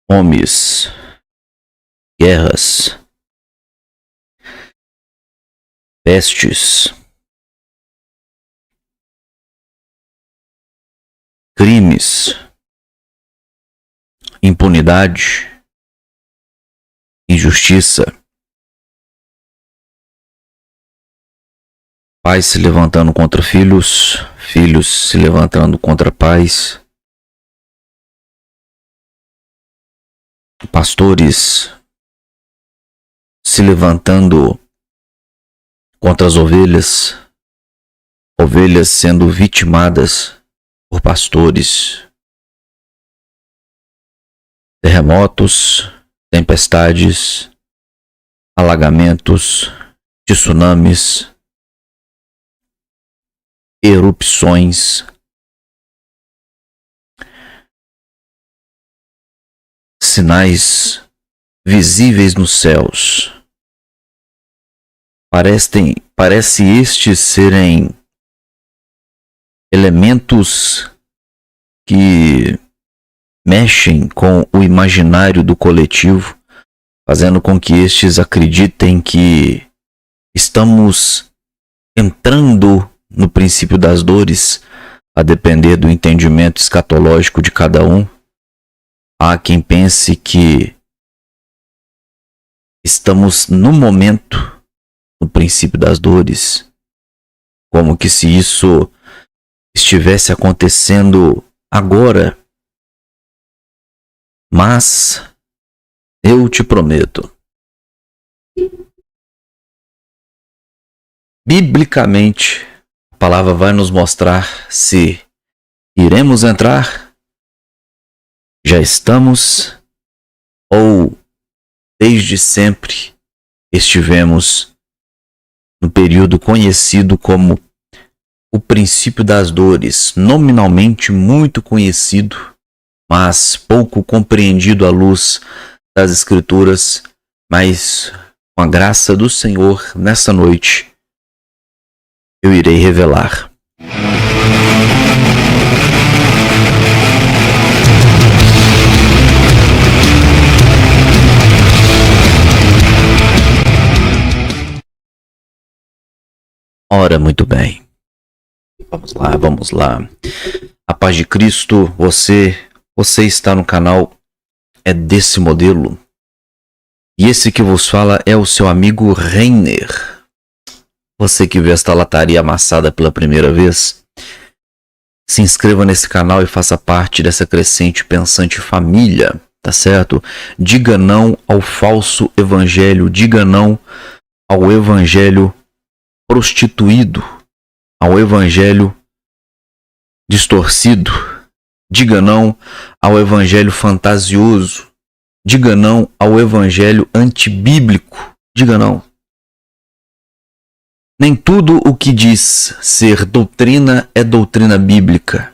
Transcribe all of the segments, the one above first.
Fomes, guerras, pestes, crimes, impunidade, injustiça, pais se levantando contra filhos, filhos se levantando contra pais, pastores se levantando contra as ovelhas, ovelhas sendo vitimadas por pastores, terremotos, tempestades, alagamentos, tsunamis, erupções, sinais visíveis nos céus. Parece estes serem elementos que mexem com o imaginário do coletivo, fazendo com que estes acreditem que estamos entrando no princípio das dores, a depender do entendimento escatológico de cada um. Há quem pense que estamos no momento, no princípio das dores, como que se isso estivesse acontecendo agora. Mas eu te prometo, biblicamente, a palavra vai nos mostrar se iremos entrar, já estamos, ou desde sempre estivemos no período conhecido como o princípio das dores, nominalmente muito conhecido, mas pouco compreendido à luz das Escrituras. Mas com a graça do Senhor, nessa noite, eu irei revelar. Ora, muito bem. Vamos lá. A paz de Cristo, você está no canal É Desse Modelo. E esse que vos fala é o seu amigo Reiner. Você que vê esta lataria amassada pela primeira vez, se inscreva nesse canal e faça parte dessa crescente pensante família, tá certo? Diga não ao falso evangelho, diga não ao evangelho prostituído, ao evangelho distorcido, diga não ao evangelho fantasioso, diga não ao evangelho antibíblico, diga não. Nem tudo o que diz ser doutrina é doutrina bíblica.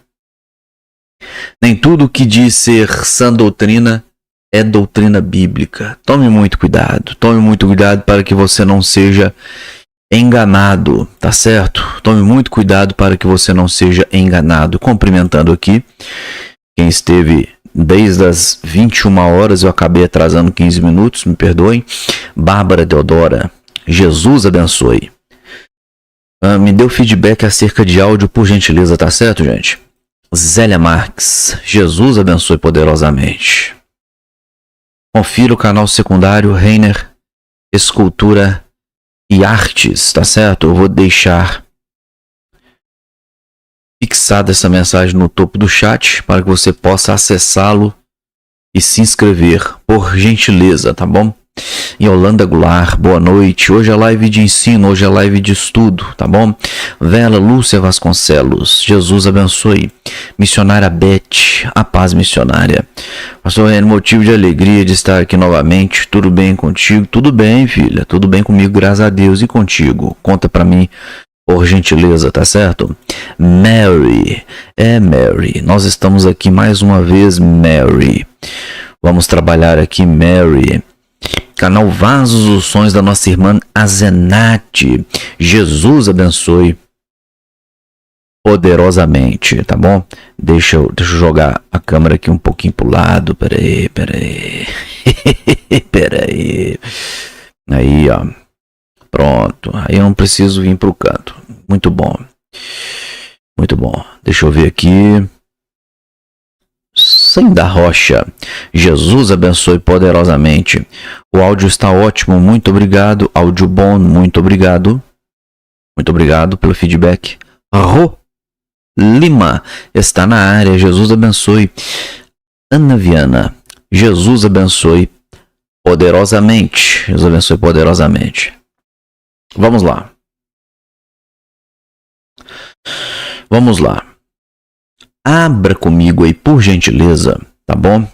Nem tudo o que diz ser sã doutrina é doutrina bíblica. Tome muito cuidado para que você não seja enganado, tá certo? Tome muito cuidado para que você não seja enganado. Cumprimentando aqui quem esteve desde as 21 horas, eu acabei atrasando 15 minutos, me perdoem. Bárbara Deodora, Jesus abençoe. Me deu feedback acerca de áudio, por gentileza, tá certo, gente? Zélia Marques, Jesus abençoe poderosamente. Confira o canal secundário Reiner Escultura e Artes, tá certo? Eu vou deixar fixada essa mensagem no topo do chat para que você possa acessá-lo e se inscrever, por gentileza, tá bom? Yolanda Goulart, boa noite. Hoje é live de ensino, hoje é live de estudo, tá bom? Vela Lúcia Vasconcelos, Jesus abençoe. Missionária Beth, a paz missionária. Pastor Renan, motivo de alegria de estar aqui novamente. Tudo bem contigo? Tudo bem, filha. Tudo bem comigo, graças a Deus. E contigo? Conta pra mim, por gentileza, tá certo? Mary, Mary. Nós estamos aqui mais uma vez, Mary. Vamos trabalhar aqui, Mary. Canal Vasos dos Sonhos da nossa irmã Azenate. Jesus abençoe. poderosamente, tá bom? Deixa eu jogar a câmera aqui um pouquinho pro lado. Pera aí. Pera aí. Aí, ó. Pronto. Aí eu não preciso vir pro canto. Muito bom. Muito bom. Deixa eu ver aqui. Sem da Rocha. Jesus abençoe poderosamente. O áudio está ótimo. Muito obrigado. Áudio bom. Muito obrigado. Muito obrigado pelo feedback. Rô Lima está na área. Jesus abençoe. Ana Viana. Jesus abençoe poderosamente. Jesus abençoe poderosamente. Vamos lá. Vamos lá. Abra comigo aí, por gentileza, tá bom?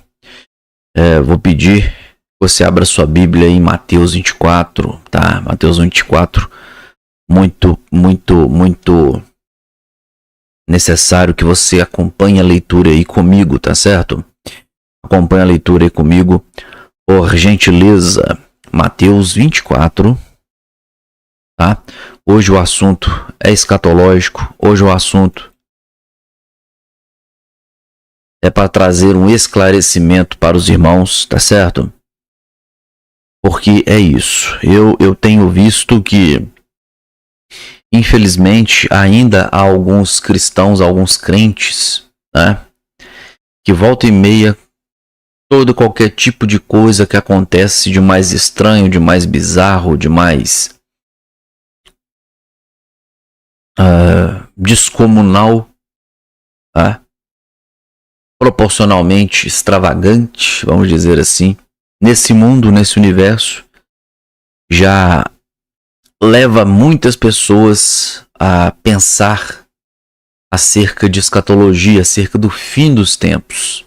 Vou pedir que você abra sua Bíblia em Mateus 24, tá? Mateus 24. Muito necessário que você acompanhe a leitura aí comigo, tá certo? Acompanhe a leitura aí comigo, por gentileza. Mateus 24, tá? Hoje o assunto é escatológico. Hoje o assunto é para trazer um esclarecimento para os irmãos, tá certo? Porque é isso. Eu tenho visto que, infelizmente, ainda há alguns cristãos, alguns crentes, né? Que volta e meia, qualquer tipo de coisa que acontece de mais estranho, de mais bizarro, de mais descomunal, tá? Proporcionalmente extravagante, vamos dizer assim, nesse mundo, nesse universo, já leva muitas pessoas a pensar acerca de escatologia, acerca do fim dos tempos.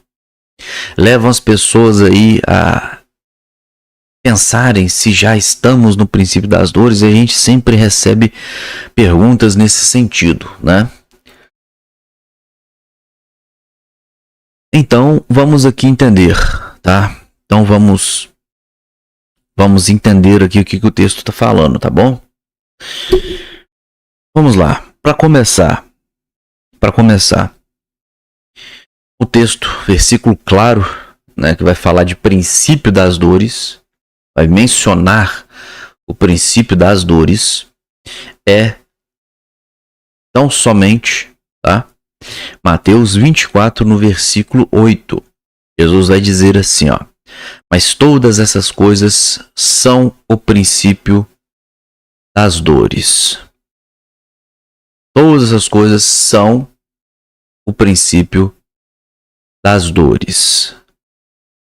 Levam as pessoas aí a pensarem se já estamos no princípio das dores, e a gente sempre recebe perguntas nesse sentido, né? Então, vamos aqui entender, tá? Então, vamos entender aqui o que o texto está falando, tá bom? Vamos lá. Para começar, o texto, versículo claro, né, que vai falar de princípio das dores, vai mencionar o princípio das dores, é tão somente, tá? Mateus 24, no versículo 8. Jesus vai dizer assim, ó: mas todas essas coisas são o princípio das dores. Todas essas coisas são o princípio das dores.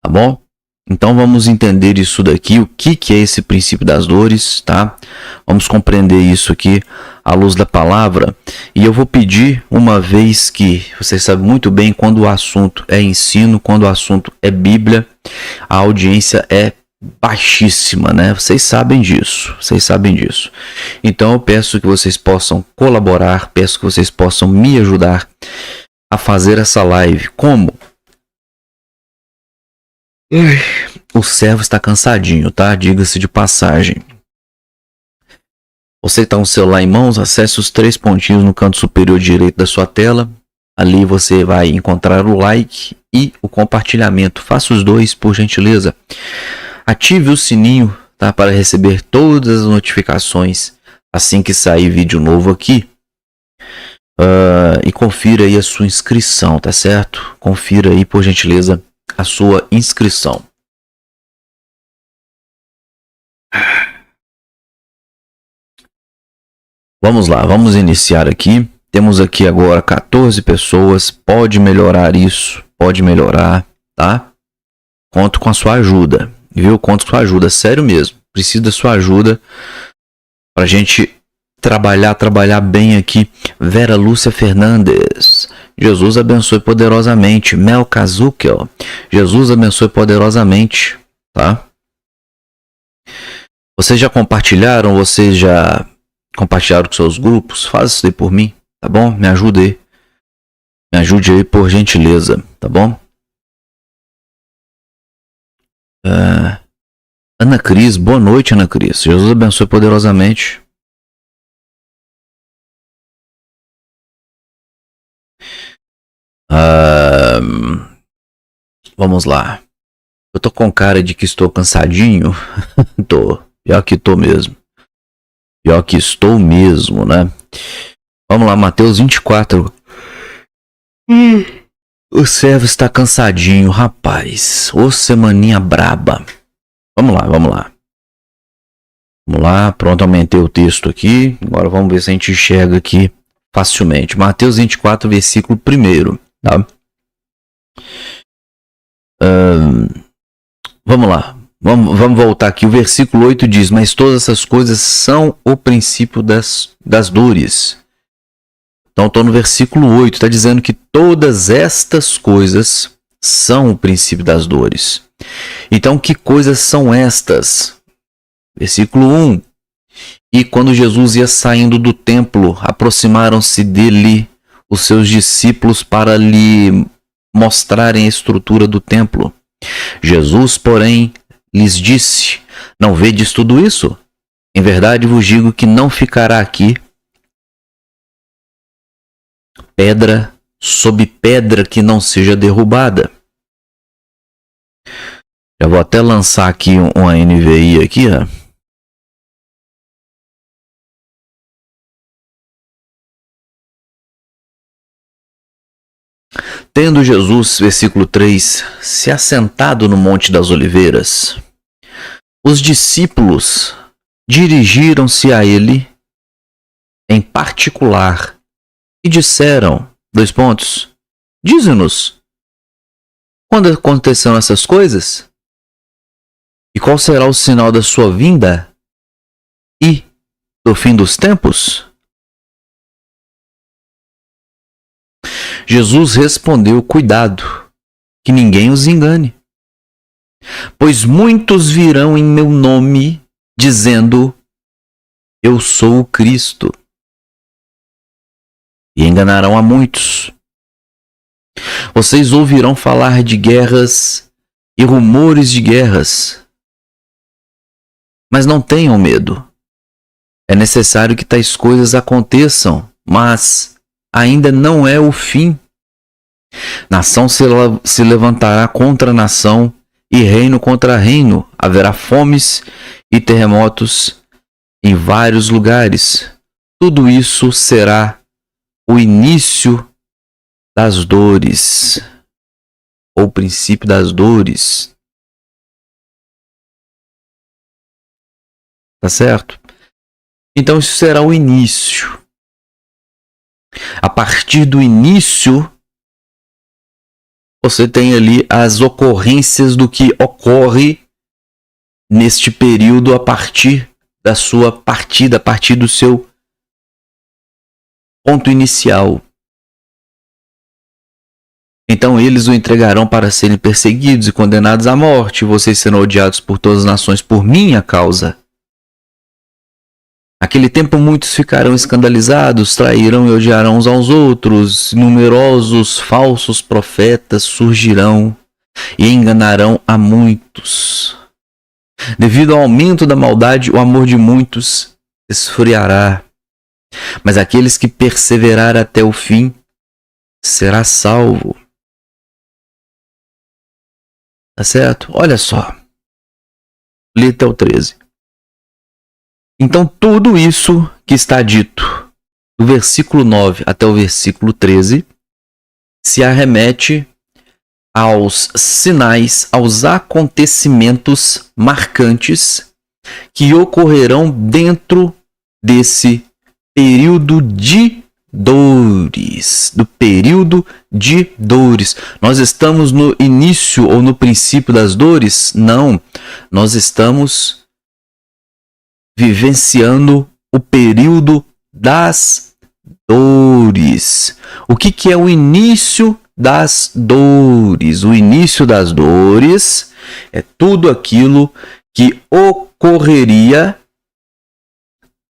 Tá bom? Então vamos entender isso daqui, o que é esse princípio das dores, tá? Vamos compreender isso aqui à luz da palavra. E eu vou pedir, uma vez que vocês sabem muito bem, quando o assunto é ensino, quando o assunto é Bíblia, a audiência é baixíssima, né? Vocês sabem disso. Então eu peço que vocês possam colaborar, peço que vocês possam me ajudar a fazer essa live. Como? O servo está cansadinho, tá? Diga-se de passagem. Você está com o celular em mãos, acesse os 3 pontinhos no canto superior direito da sua tela. Ali você vai encontrar o like e o compartilhamento. Faça os dois, por gentileza. Ative o sininho, tá? Para receber todas as notificações assim que sair vídeo novo aqui. E confira aí a sua inscrição, tá certo? Confira aí, por gentileza, a sua inscrição. Vamos lá, vamos iniciar aqui. Temos aqui agora 14 pessoas. Pode melhorar isso, pode melhorar, tá? Conto com a sua ajuda, viu? Conto com a sua ajuda, sério mesmo. Preciso da sua ajuda pra gente trabalhar bem aqui. Vera Lúcia Fernandes, Jesus abençoe poderosamente. Mel Kazukel, Jesus abençoe poderosamente, tá? Vocês já compartilharam? Vocês já compartilharam com seus grupos? Faz isso aí por mim, tá bom? Me ajude aí. Me ajude aí, por gentileza, tá bom? Ana Cris, boa noite, Ana Cris. Jesus abençoe poderosamente. Vamos lá. Eu tô com cara de que estou cansadinho. Tô. Pior que tô mesmo. Pior que estou mesmo, né? Vamos lá, Mateus 24. O servo está cansadinho, rapaz. Ô semaninha braba. Vamos lá, vamos lá. Vamos lá, pronto, aumentei o texto aqui. Agora vamos ver se a gente enxerga aqui facilmente. Mateus 24, versículo 1, tá? Vamos lá. Vamos voltar aqui. O versículo 8 diz: mas todas essas coisas são o princípio das dores. Então, estou no versículo 8. Está dizendo que todas estas coisas são o princípio das dores. Então, que coisas são estas? Versículo 1. E quando Jesus ia saindo do templo, aproximaram-se dele os seus discípulos para lhe mostrarem a estrutura do templo. Jesus, porém, lhes disse: não vedes tudo isso? Em verdade vos digo que não ficará aqui pedra sobre pedra que não seja derrubada. Já vou até lançar aqui uma NVI aqui, ó. Tendo Jesus, versículo 3, se assentado no Monte das Oliveiras, os discípulos dirigiram-se a ele em particular e disseram, dize-nos, quando acontecerão essas coisas? E qual será o sinal da sua vinda e do fim dos tempos? Jesus respondeu: cuidado, que ninguém os engane. Pois muitos virão em meu nome, dizendo: eu sou o Cristo. E enganarão a muitos. Vocês ouvirão falar de guerras e rumores de guerras. Mas não tenham medo. É necessário que tais coisas aconteçam, mas ainda não é o fim. Nação se levantará contra nação e reino contra reino. Haverá fomes e terremotos em vários lugares. Tudo isso será o início das dores, ou o princípio das dores. Tá certo? Então isso será o início. A partir do início, você tem ali as ocorrências do que ocorre neste período a partir da sua partida, a partir do seu ponto inicial. Então eles o entregarão para serem perseguidos e condenados à morte, e vocês serão odiados por todas as nações por minha causa. Naquele tempo muitos ficarão escandalizados, trairão e odiarão uns aos outros, numerosos falsos profetas surgirão e enganarão a muitos. Devido ao aumento da maldade, o amor de muitos esfriará, mas aqueles que perseverarem até o fim será salvo. Tá certo? Olha só. Lê até o 13. Então, tudo isso que está dito, do versículo 9 até o versículo 13, se arremete aos sinais, aos acontecimentos marcantes que ocorrerão dentro desse período de dores, do período de dores. Nós estamos no início ou no princípio das dores? Não, nós estamos vivenciando o período das dores. O que é o início das dores? O início das dores é tudo aquilo que ocorreria,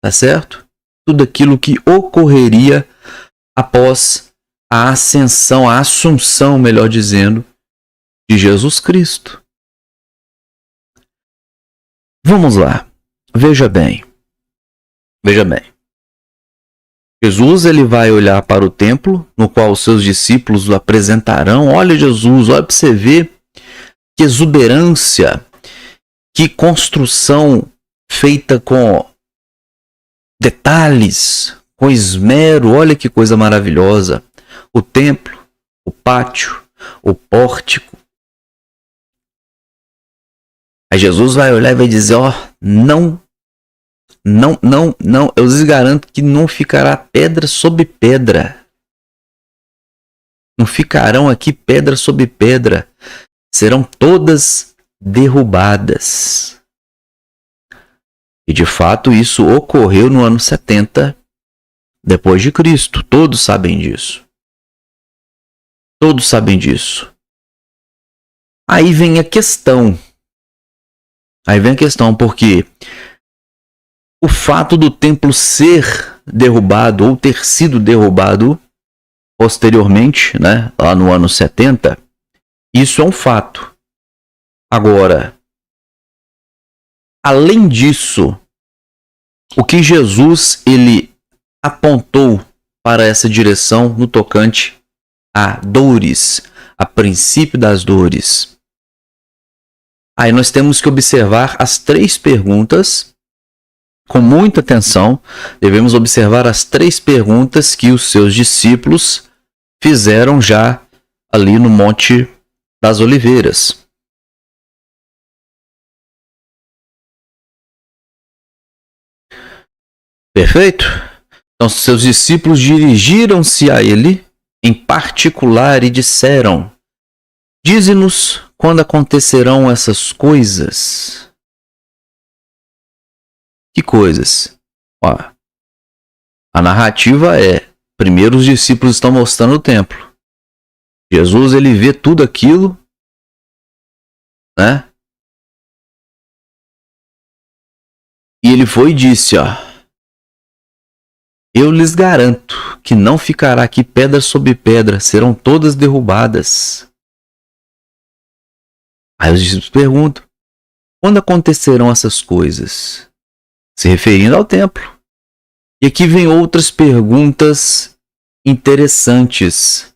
tá certo? Tudo aquilo que ocorreria após a ascensão, a assunção, melhor dizendo, de Jesus Cristo. Vamos lá. Veja bem. Jesus ele vai olhar para o templo, no qual os seus discípulos o apresentarão. Olha Jesus, olha para você ver que exuberância, que construção feita com detalhes, com esmero. Olha que coisa maravilhosa. O templo, o pátio, o pórtico. Aí Jesus vai olhar e vai dizer, ó, não, eu lhes garanto que não ficará pedra sobre pedra. Não ficarão aqui pedra sobre pedra. Serão todas derrubadas. E de fato isso ocorreu no ano 70 depois de Cristo. Todos sabem disso. Todos sabem disso. Aí vem a questão. Porque o fato do templo ser derrubado ou ter sido derrubado posteriormente, né, lá no ano 70, isso é um fato. Agora, além disso, o que Jesus ele apontou para essa direção no tocante a dores, a princípio das dores. Aí nós temos que observar as 3 perguntas com muita atenção. Devemos observar as 3 perguntas que os seus discípulos fizeram já ali no Monte das Oliveiras. Perfeito? Então seus discípulos dirigiram-se a ele em particular e disseram: dize-nos quando acontecerão essas coisas. Que coisas? Ó, a narrativa é: primeiro os discípulos estão mostrando o templo. Jesus ele vê tudo aquilo, né? E ele foi e disse, ó: eu lhes garanto que não ficará aqui pedra sobre pedra, serão todas derrubadas. Aí os discípulos perguntam: quando acontecerão essas coisas? Se referindo ao templo. E aqui vem outras perguntas interessantes.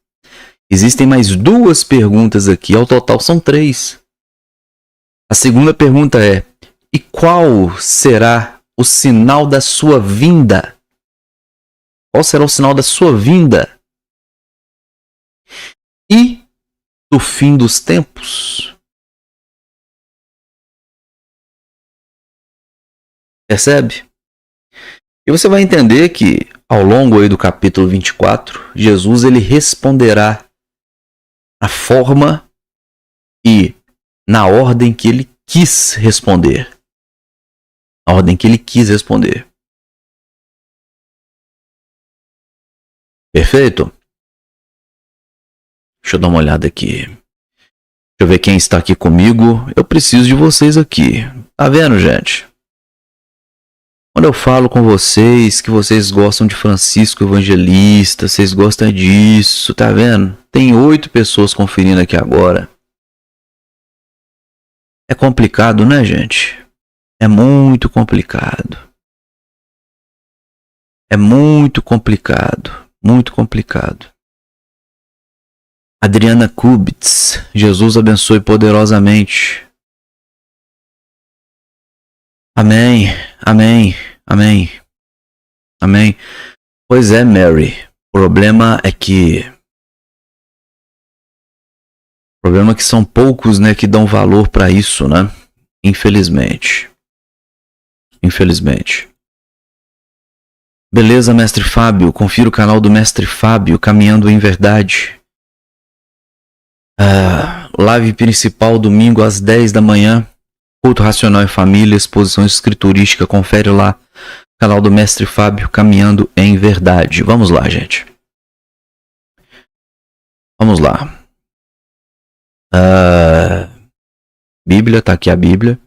Existem mais 2 perguntas aqui, ao total são 3. A segunda pergunta é: e qual será o sinal da sua vinda? Qual será o sinal da sua vinda? E do fim dos tempos? Percebe? E você vai entender que ao longo aí do capítulo 24, Jesus ele responderá a forma e na ordem que ele quis responder. A ordem que ele quis responder. Perfeito? Deixa eu dar uma olhada aqui. Deixa eu ver quem está aqui comigo. Eu preciso de vocês aqui. Tá vendo, gente? Quando eu falo com vocês que vocês gostam de Francisco Evangelista, vocês gostam disso, tá vendo? Tem 8 pessoas conferindo aqui agora. É complicado, né, gente? É muito complicado. É muito complicado. Muito complicado. Adriana Kubitz, Jesus abençoe poderosamente. Amém, amém, amém, amém. Pois é, Mary. O problema é que são poucos, né, que dão valor para isso, né? Infelizmente. Beleza, Mestre Fábio. Confira o canal do Mestre Fábio, Caminhando em Verdade. Live principal domingo às 10 da manhã. Culto Racional e Família, exposição escriturística. Confere lá. Canal do Mestre Fábio, Caminhando em Verdade. Vamos lá, gente. Vamos lá. Bíblia, tá aqui a Bíblia.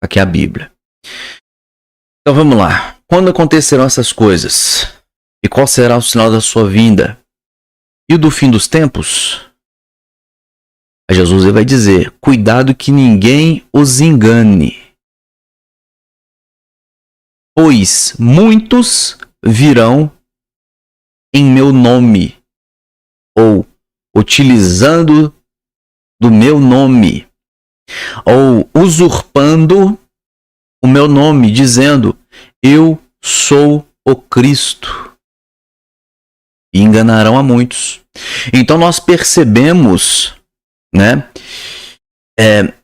Aqui a Bíblia. Então vamos lá. Quando acontecerão essas coisas? E qual será o sinal da sua vinda? E do fim dos tempos? Aí Jesus vai dizer: cuidado que ninguém os engane. Pois muitos virão em meu nome, ou utilizando do meu nome, ou usurpando o meu nome, dizendo: eu sou o Cristo, e enganarão a muitos. Então nós percebemos, né?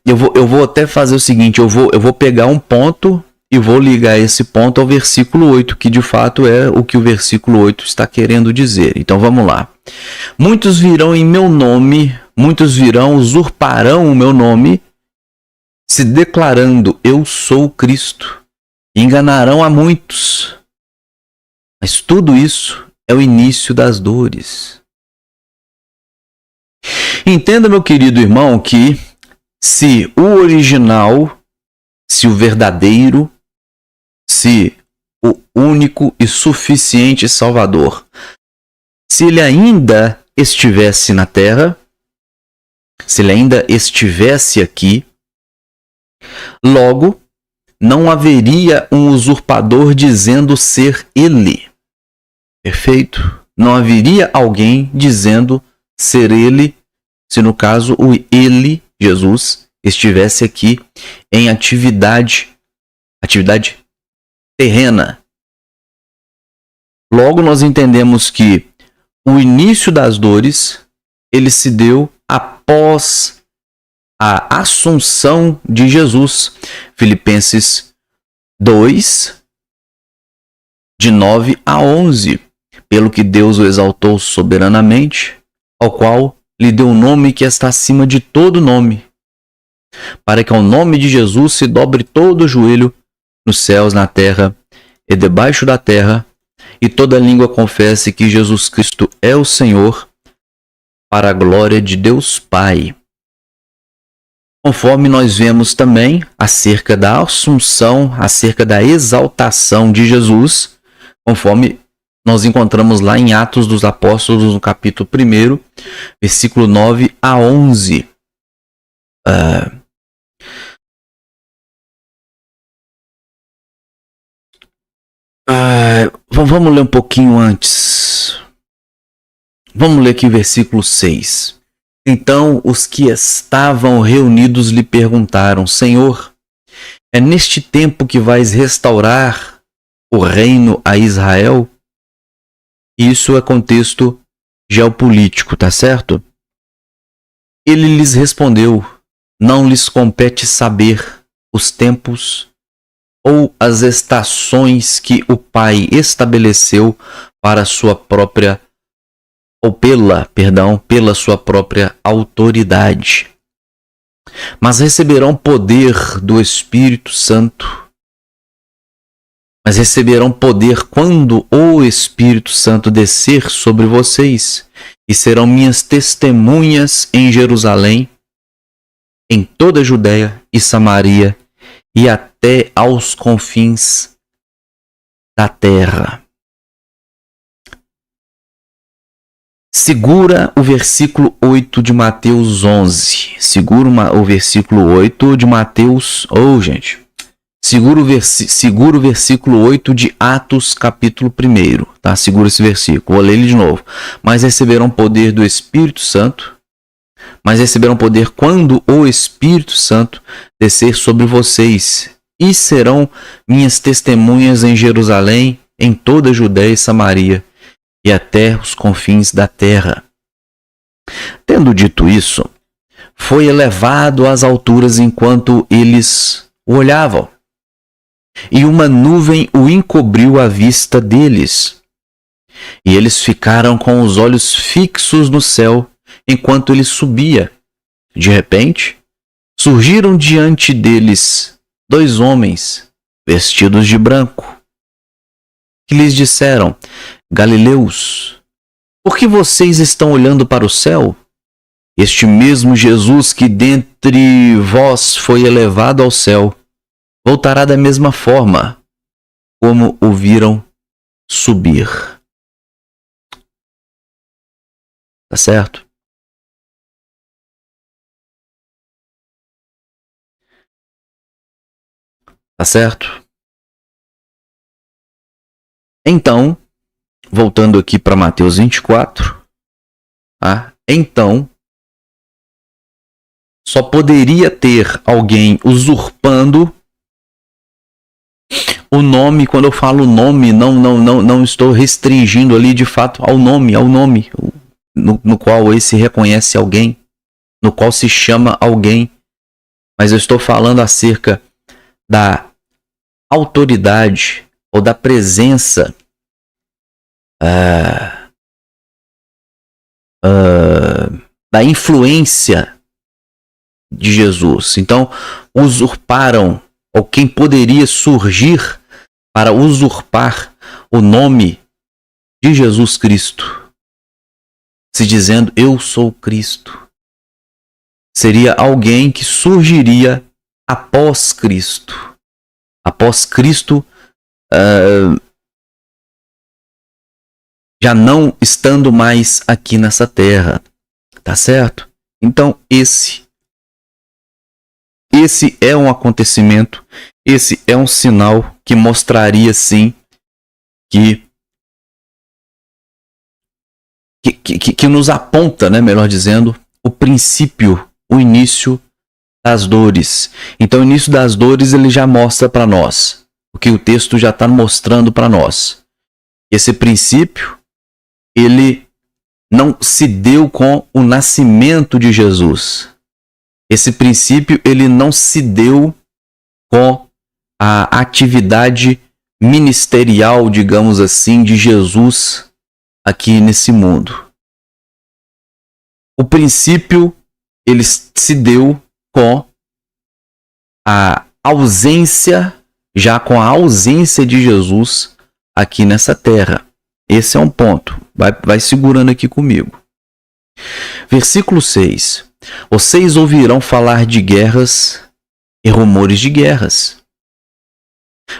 Eu vou até fazer o seguinte, eu vou pegar um ponto e vou ligar esse ponto ao versículo 8, que de fato é o que o versículo 8 está querendo dizer. Então vamos lá. Muitos virão em meu nome, muitos virão, usurparão o meu nome, se declarando: eu sou Cristo. Enganarão a muitos. Mas tudo isso é o início das dores. Entenda, meu querido irmão, que se o original, se o verdadeiro, se o único e suficiente Salvador, se ele ainda estivesse na terra, se ele ainda estivesse aqui, logo não haveria um usurpador dizendo ser ele. Perfeito? Não haveria alguém dizendo ser ele, se no caso o ele, Jesus, estivesse aqui em atividade terrena. Logo nós entendemos que o início das dores, ele se deu após a assunção de Jesus. Filipenses 2, de 9 a 11. Pelo que Deus o exaltou soberanamente, ao qual lhe deu um nome que está acima de todo nome, para que ao nome de Jesus se dobre todo o joelho nos céus, na terra e debaixo da terra, e toda língua confesse que Jesus Cristo é o Senhor, para a glória de Deus Pai. Conforme nós vemos também acerca da assunção, acerca da exaltação de Jesus, conforme nós encontramos lá em Atos dos Apóstolos, no capítulo 1, versículo 9 a 11. Vamos ler um pouquinho antes. Vamos ler aqui o versículo 6. Então os que estavam reunidos lhe perguntaram: Senhor, é neste tempo que vais restaurar o reino a Israel? Isso é contexto geopolítico, tá certo? Ele lhes respondeu: não lhes compete saber os tempos ou as estações que o Pai estabeleceu para sua própria pela sua própria autoridade. Mas receberão poder do Espírito Santo. Mas receberão poder quando o Espírito Santo descer sobre vocês, e serão minhas testemunhas em Jerusalém, em toda a Judéia e Samaria, e até aos confins da terra. Segura o versículo 8 de Mateus 11. Segura o versículo 8 de Mateus... gente. Segura o versículo 8 de Atos, capítulo 1. Tá? Segura esse versículo. Vou ler ele de novo. Mas receberão poder do Espírito Santo. Mas receberão poder quando o Espírito Santo descer sobre vocês. E serão minhas testemunhas em Jerusalém, em toda a Judéia e Samaria, e até os confins da terra. Tendo dito isso, foi elevado às alturas enquanto eles o olhavam, e uma nuvem o encobriu à vista deles. E eles ficaram com os olhos fixos no céu enquanto ele subia. De repente, surgiram diante deles 2 homens vestidos de branco, que lhes disseram: Galileus, por que vocês estão olhando para o céu? Este mesmo Jesus que dentre vós foi elevado ao céu, voltará da mesma forma como o viram subir. Tá certo? Tá certo? Então, voltando aqui para Mateus 24, tá? Então, só poderia ter alguém usurpando o nome. Quando eu falo nome, não estou restringindo ali de fato ao nome no qual esse reconhece alguém, no qual se chama alguém, mas eu estou falando acerca da autoridade ou da presença da influência de Jesus. Então, usurparam, ou quem poderia surgir para usurpar o nome de Jesus Cristo, se dizendo eu sou Cristo, seria alguém que surgiria após Cristo. Após Cristo, já não estando mais aqui nessa terra, tá certo? Então esse é um acontecimento, esse é um sinal que mostraria sim que nos aponta, né, melhor dizendo, o princípio, o início das dores. Então o início das dores ele já mostra para nós, o que o texto já está mostrando para nós. Esse princípio, ele não se deu com o nascimento de Jesus. Esse princípio, ele não se deu com a atividade ministerial, digamos assim, de Jesus aqui nesse mundo. O princípio, ele se deu com a ausência, já com a ausência de Jesus aqui nessa terra. Esse é um ponto. Vai segurando aqui comigo. Versículo 6. Vocês ouvirão falar de guerras e rumores de guerras.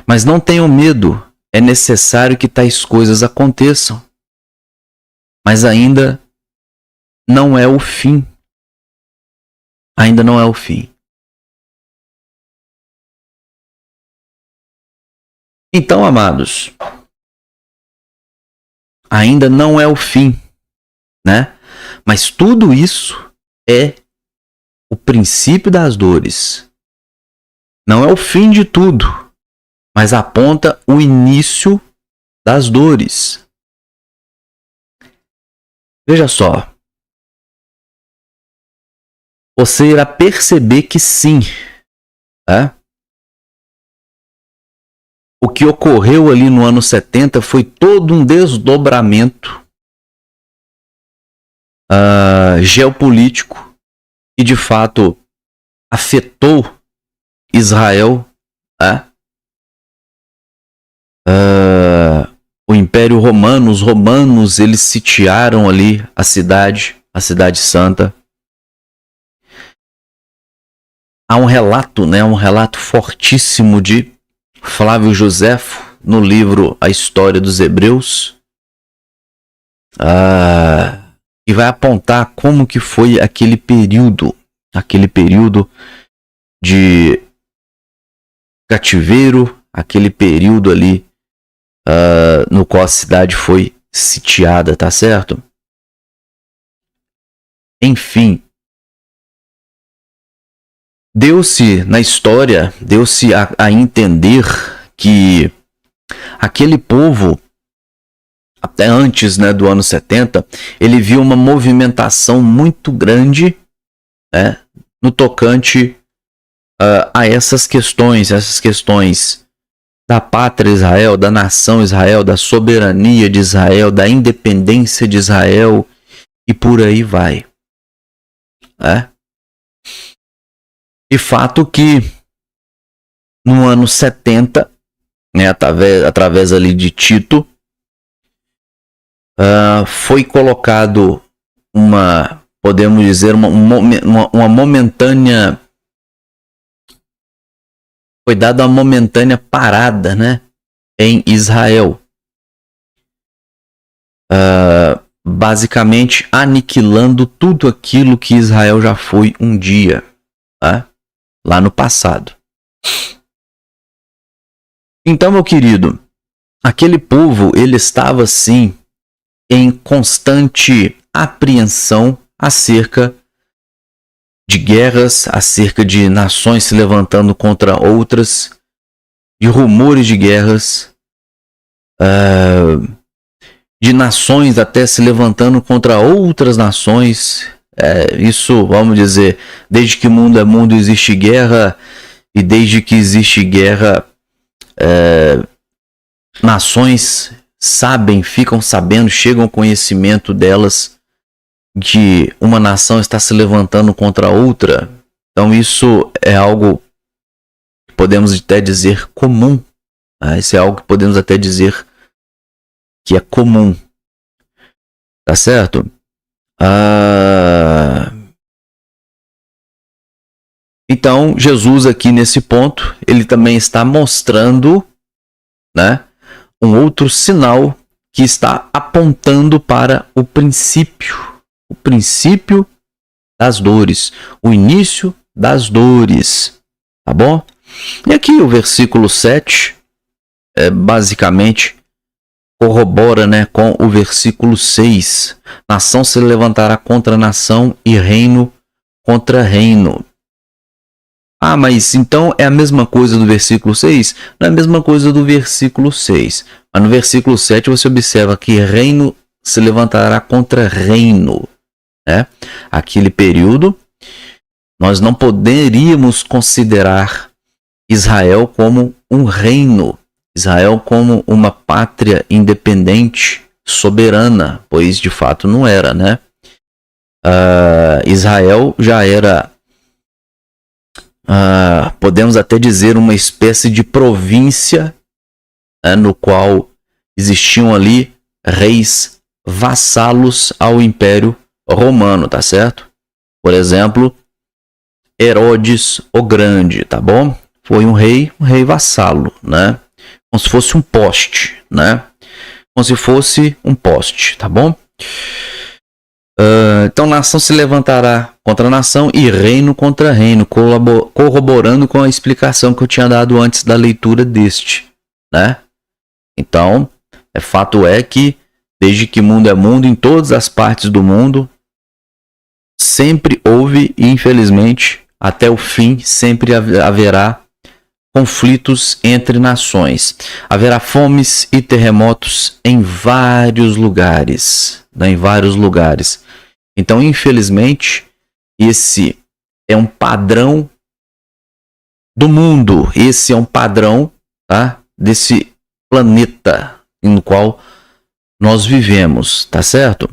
Mas não tenham medo, é necessário que tais coisas aconteçam. Mas ainda não é o fim. Ainda não é o fim. Então, amados, ainda não é o fim, né? Mas tudo isso é o princípio das dores. Não é o fim de tudo, mas aponta o início das dores. Veja só. Você irá perceber que sim, né? O que ocorreu ali no ano 70 foi todo um desdobramento geopolítico que de fato afetou Israel, né? O Império Romano, os romanos, eles sitiaram ali a cidade santa. Há um relato, né, um relato fortíssimo de Flávio Joséfo no livro A História dos Hebreus, que vai apontar como que foi aquele período de cativeiro, aquele período ali no qual a cidade foi sitiada, tá certo? Enfim, deu-se na história, deu-se a entender que aquele povo, até antes, né, do ano 70, ele viu uma movimentação muito grande, né, no tocante a essas questões da pátria Israel, da nação Israel, da soberania de Israel, da independência de Israel e por aí vai. E fato que no ano 70, né, através ali de Tito, foi colocado podemos dizer, uma momentânea, foi dada uma momentânea parada, né, em Israel, basicamente aniquilando tudo aquilo que Israel já foi um dia, lá no passado. Então, meu querido, aquele povo, ele estava sim em constante apreensão acerca de guerras, acerca de nações se levantando contra outras, de rumores de guerras, de nações até se levantando contra outras nações. Isso, vamos dizer, desde que o mundo é mundo existe guerra, e desde que existe guerra, nações ficam sabendo, chegam ao conhecimento delas que uma nação está se levantando contra outra. Então isso é algo que podemos até dizer comum. Isso é algo que podemos até dizer que é comum. Tá certo? Então, Jesus aqui nesse ponto, ele também está mostrando, né, um outro sinal que está apontando para o princípio das dores, o início das dores, tá bom? E aqui o versículo 7 basicamente corrobora, né, com o versículo 6. Nação se levantará contra nação e reino contra reino. Mas então é a mesma coisa do versículo 6? Não é a mesma coisa do versículo 6. Mas no versículo 7 você observa que reino se levantará contra reino. Né? Aquele período, nós não poderíamos considerar Israel como um reino. Israel como uma pátria independente, soberana, pois de fato não era, né? Israel já era, podemos até dizer, uma espécie de província, no qual existiam ali reis vassalos ao Império Romano, tá certo? Por exemplo, Herodes o Grande, tá bom? Foi um rei vassalo, né? Como se fosse um poste, né? Como se fosse um poste, tá bom? Então, nação se levantará contra nação e reino contra reino, corroborando com a explicação que eu tinha dado antes da leitura deste, né? Então, fato é que, desde que mundo é mundo, em todas as partes do mundo, sempre houve, e infelizmente, até o fim, sempre haverá conflitos entre nações. Haverá fomes e terremotos em vários lugares. Né? Em vários lugares. Então, infelizmente, esse é um padrão do mundo. Esse é um padrão, tá? Desse planeta no qual nós vivemos. Tá certo?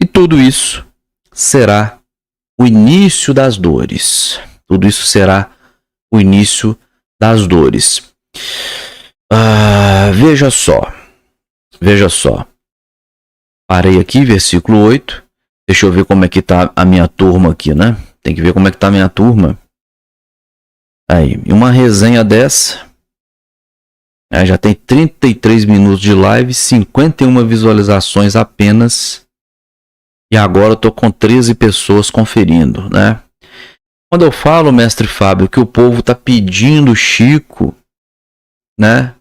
E tudo isso será o início das dores. Tudo isso será o início das dores. Veja só. Parei aqui, versículo 8. Deixa eu ver como é que tá a minha turma aqui, né? Tem que ver como é que tá a minha turma. Aí, uma resenha dessa. Já tem 33 minutos de live, 51 visualizações apenas. E agora eu tô com 13 pessoas conferindo, né? Quando eu falo, mestre Fábio, que o povo está pedindo Chico, né?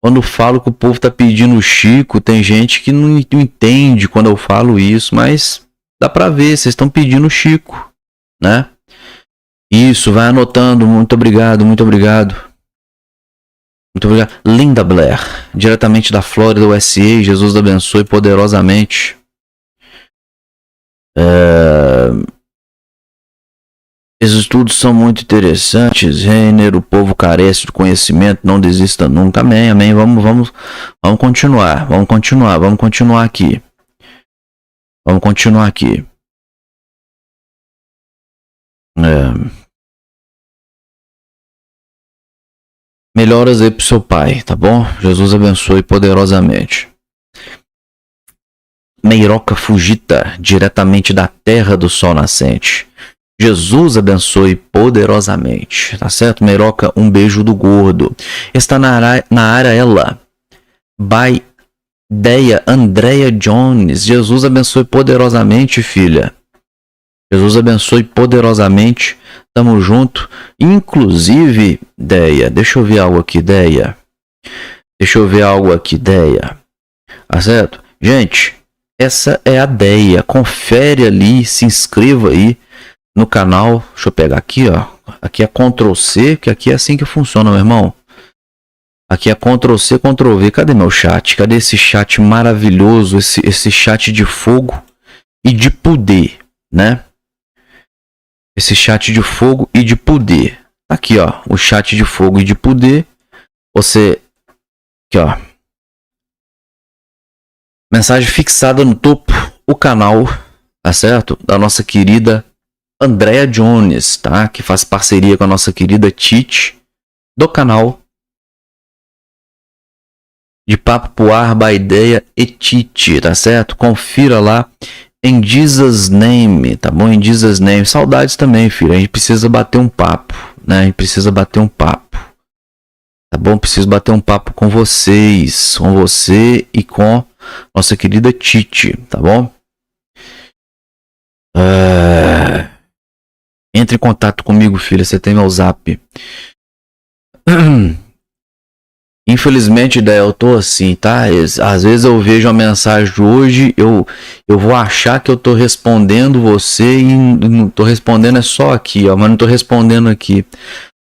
Quando eu falo que o povo está pedindo Chico, tem gente que não entende quando eu falo isso, mas dá para ver, vocês estão pedindo Chico, né? Isso, vai anotando, muito obrigado, muito obrigado. Muito obrigado. Linda Blair, diretamente da Flórida, USA, Jesus abençoe poderosamente. Esses estudos são muito interessantes. Reiner, o povo carece de conhecimento, não desista nunca. Amém, amém. Vamos continuar. Vamos continuar aqui. Melhoras aí pro seu pai, tá bom? Jesus abençoe poderosamente. Meiroca Fujita, diretamente da terra do sol nascente. Jesus abençoe poderosamente, tá certo? Meiroca, um beijo do gordo. Está na área ela. By Deia Andrea Jones. Jesus abençoe poderosamente, filha. Jesus abençoe poderosamente. Tamo junto. Inclusive, Deia, deixa eu ver algo aqui, Deia. Deixa eu ver algo aqui, Deia. Tá certo? Gente, essa é a Deia. Confere ali, se inscreva aí no canal. Deixa eu pegar aqui, ó. Aqui é Ctrl C, que aqui é assim que funciona, meu irmão. Aqui é Ctrl C, Ctrl V. Cadê meu chat? Cadê esse chat maravilhoso? Esse chat de fogo e de poder, né? Esse chat de fogo e de poder. Aqui, ó. O chat de fogo e de poder. Você... Aqui, ó. Mensagem fixada no topo. O canal, tá certo? Da nossa querida Andrea Jones, tá? Que faz parceria com a nossa querida Tite. Do canal de Papo pro Ar, Baideia e Tite, tá certo? Confira lá em Jesus Name, tá bom? Em Jesus Name. Saudades também, filho. A gente precisa bater um papo, né? A gente precisa bater um papo. Tá bom? Preciso bater um papo com vocês. Com você e com nossa querida Tite, tá bom? Entre em contato comigo, filha. Você tem meu zap. Infelizmente, eu tô assim, tá? Às vezes eu vejo a mensagem de hoje, eu vou achar que eu tô respondendo você e não tô respondendo, é só aqui, ó, mas não tô respondendo aqui.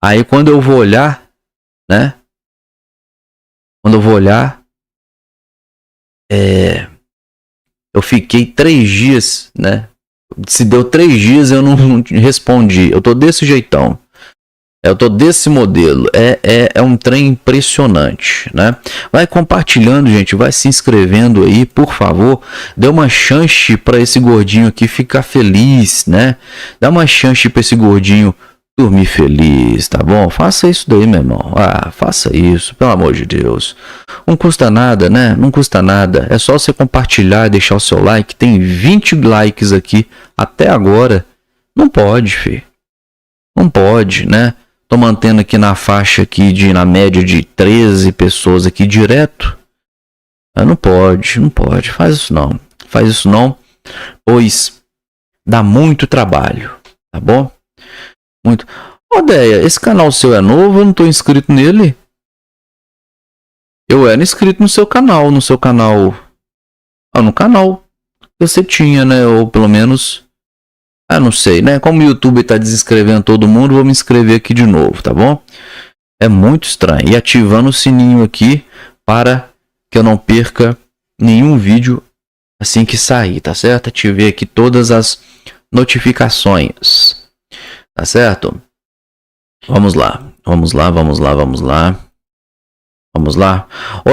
Aí quando eu vou olhar, né? Quando eu vou olhar, eu fiquei 3 dias, né? Se deu 3 dias eu não respondi. Eu tô desse jeitão. Eu tô desse modelo. É um trem impressionante, né? Vai compartilhando, gente. Vai se inscrevendo aí, por favor. Dê uma chance para esse gordinho aqui ficar feliz, né? Dá uma chance para esse gordinho dormir feliz, tá bom? Faça isso daí, meu irmão. Faça isso, pelo amor de Deus. Não custa nada, né? Não custa nada. É só você compartilhar e deixar o seu like. Tem 20 likes aqui até agora. Não pode, filho. Não pode, né? Tô mantendo aqui na faixa aqui na média de 13 pessoas aqui direto. Não pode. Faz isso não. Pois dá muito trabalho, tá bom? Muito. Deia, esse canal seu é novo? Eu não tô inscrito nele. Eu era inscrito no seu canal. No canal que você tinha, né? Ou pelo menos... não sei, né? Como o YouTube tá desinscrevendo todo mundo, vou me inscrever aqui de novo, tá bom? É muito estranho. E ativando o sininho aqui para que eu não perca nenhum vídeo assim que sair, tá certo? Ativei aqui todas as notificações, tá certo? Vamos lá.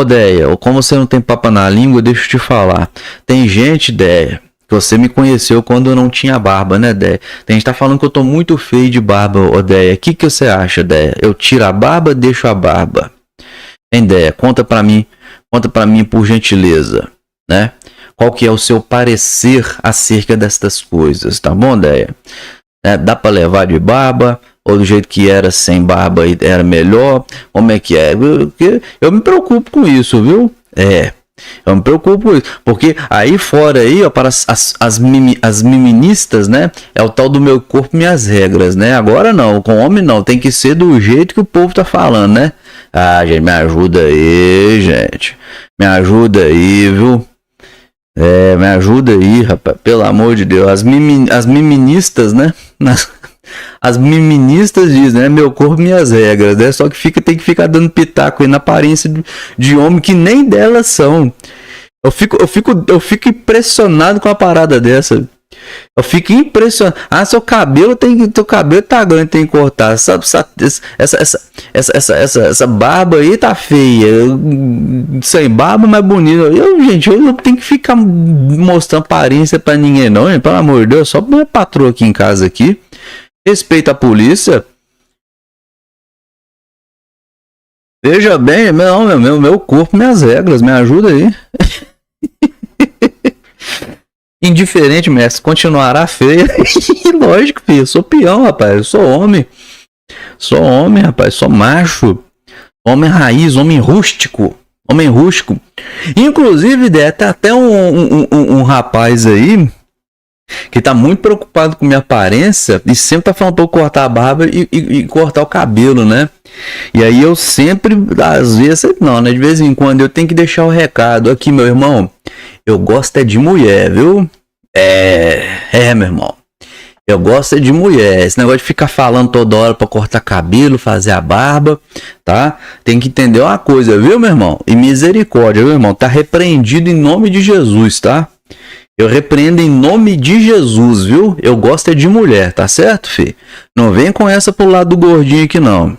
Deia, como você não tem papo na língua, deixa eu te falar. Tem gente, Deia, que você me conheceu quando eu não tinha barba, né, Deia? Tem gente que tá falando que eu tô muito feio de barba, Deia. O que você acha, Deia? Eu tiro a barba, deixo a barba? Hein, Deia? Conta pra mim por gentileza, né? Qual que é o seu parecer acerca destas coisas, tá bom, Deia? Dá pra levar de barba? Ou do jeito que era sem barba era melhor? Como é que é? Eu me preocupo com isso, viu? Eu me preocupo com isso. Porque aí fora aí, ó, para as miministas, né? É o tal do meu corpo, minhas regras, né? Agora não, com homem não. Tem que ser do jeito que o povo tá falando, né? Gente, me ajuda aí, gente. Me ajuda aí, viu? Me ajuda aí, rapaz. Pelo amor de Deus. As miministas, né? As miministas dizem, né? Meu corpo, minhas regras, né? Só que tem que ficar dando pitaco aí na aparência de homem que nem delas são. Eu fico impressionado com uma parada dessa. Eu fico impressionado. Teu cabelo tá grande, tem que cortar. Essa barba aí tá feia. Sem barba, mais bonita. Gente, eu não tenho que ficar mostrando aparência pra ninguém, não, gente. Pelo amor de Deus, só minha patroa aqui em casa aqui. Respeita a polícia. Veja bem, meu corpo, minhas regras, me ajuda aí. Indiferente, mestre, continuará feia. Lógico, filho, eu sou peão, rapaz, eu sou homem. Sou homem, rapaz, sou macho. Homem raiz, homem rústico. Inclusive, tá até um rapaz aí que tá muito preocupado com minha aparência e sempre tá falando pra eu cortar a barba e cortar o cabelo, né? E aí eu sempre, às vezes, não, né? De vez em quando eu tenho que deixar o recado aqui, meu irmão. Eu gosto é de mulher, viu? Meu irmão. Eu gosto é de mulher. Esse negócio de ficar falando toda hora pra cortar cabelo, fazer a barba, tá? Tem que entender uma coisa, viu, meu irmão? E misericórdia, meu irmão. Tá repreendido em nome de Jesus, tá? Eu repreendo em nome de Jesus, viu? Eu gosto é de mulher, tá certo, fi? Não vem com essa pro lado do gordinho aqui, não.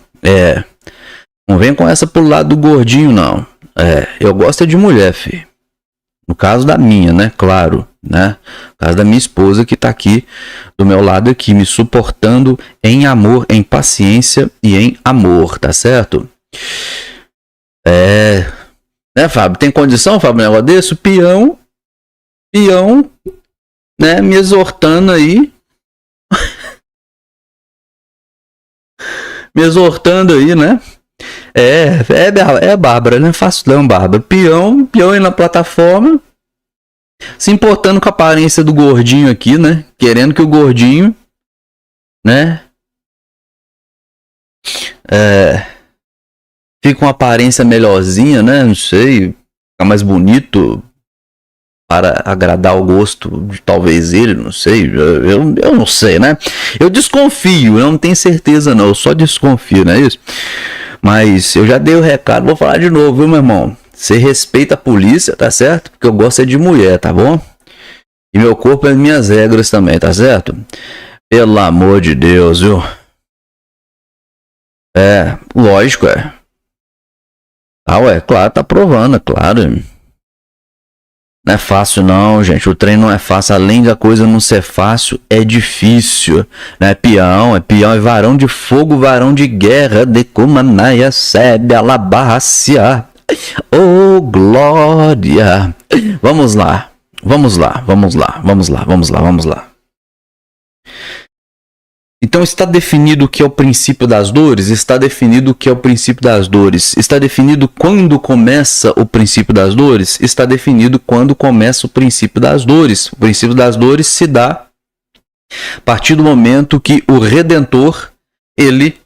Não vem com essa pro lado do gordinho, não. Eu gosto é de mulher, fi. No caso da minha, né? Claro, né? No caso da minha esposa que tá aqui do meu lado aqui, me suportando em amor, em paciência e em amor, tá certo? Né, Fábio? Tem condição, Fábio, um negócio desse? Peão, né, me exortando aí. Me exortando aí, né? Bárbara, não é fácil não, Bárbara. Peão aí na plataforma, se importando com a aparência do gordinho aqui, né? Querendo que o gordinho, né? Fica uma aparência melhorzinha, né? Não sei, ficar mais bonito para agradar o gosto de talvez ele, não sei, eu não sei, né? Eu desconfio, eu não tenho certeza não, eu só desconfio, não é isso? Mas eu já dei o recado, vou falar de novo, viu, meu irmão? Você respeita a polícia, tá certo? Porque eu gosto é de mulher, tá bom? E meu corpo é minhas regras também, tá certo? Pelo amor de Deus, viu? Lógico, claro, tá provando, é claro. Não é fácil não, gente. O trem não é fácil. Além da coisa não ser fácil, é difícil. Né? Peão, é varão de fogo, varão de guerra. De Cumanaia, sebe alabácia. Oh, glória. Vamos lá. Então está definido o que é o princípio das dores? Está definido o que é o princípio das dores? Está definido quando começa o princípio das dores? Está definido quando começa o princípio das dores. O princípio das dores se dá a partir do momento que o Redentor, ele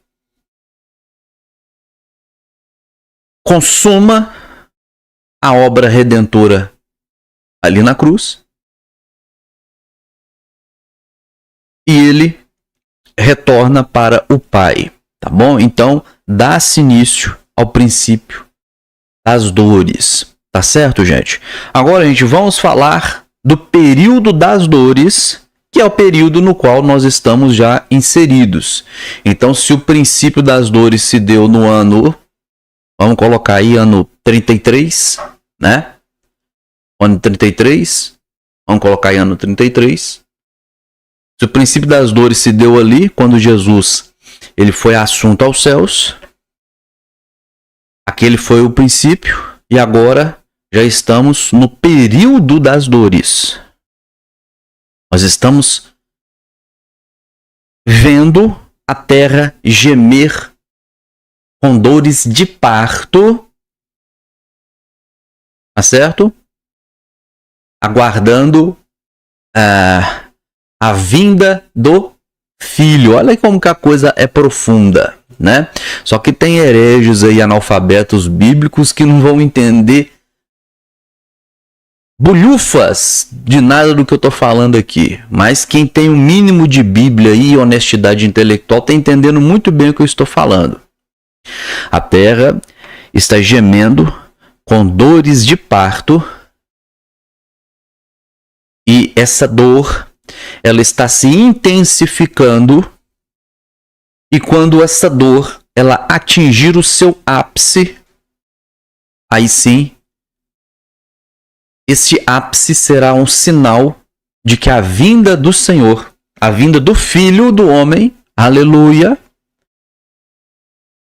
consuma a obra redentora ali na cruz e ele retorna para o Pai, tá bom? Então, dá-se início ao princípio das dores, tá certo, gente? Agora, gente, vamos falar do período das dores, que é o período no qual nós estamos já inseridos. Então, se o princípio das dores se deu no ano, vamos colocar aí ano 33, né? Ano 33, vamos colocar aí ano 33. Se o princípio das dores se deu ali, quando Jesus ele foi assunto aos céus, aquele foi o princípio, e agora já estamos no período das dores. Nós estamos vendo a terra gemer com dores de parto, tá certo? Aguardando a vinda do Filho. Olha como que a coisa é profunda, né? Só que tem hereges aí, analfabetos bíblicos, que não vão entender bulhufas de nada do que eu tô falando aqui. Mas quem tem o mínimo de Bíblia e honestidade intelectual tá entendendo muito bem o que eu estou falando. A terra está gemendo com dores de parto, e essa dor ela está se intensificando, e quando essa dor ela atingir o seu ápice, aí sim, este ápice será um sinal de que a vinda do Senhor, a vinda do Filho do Homem, aleluia,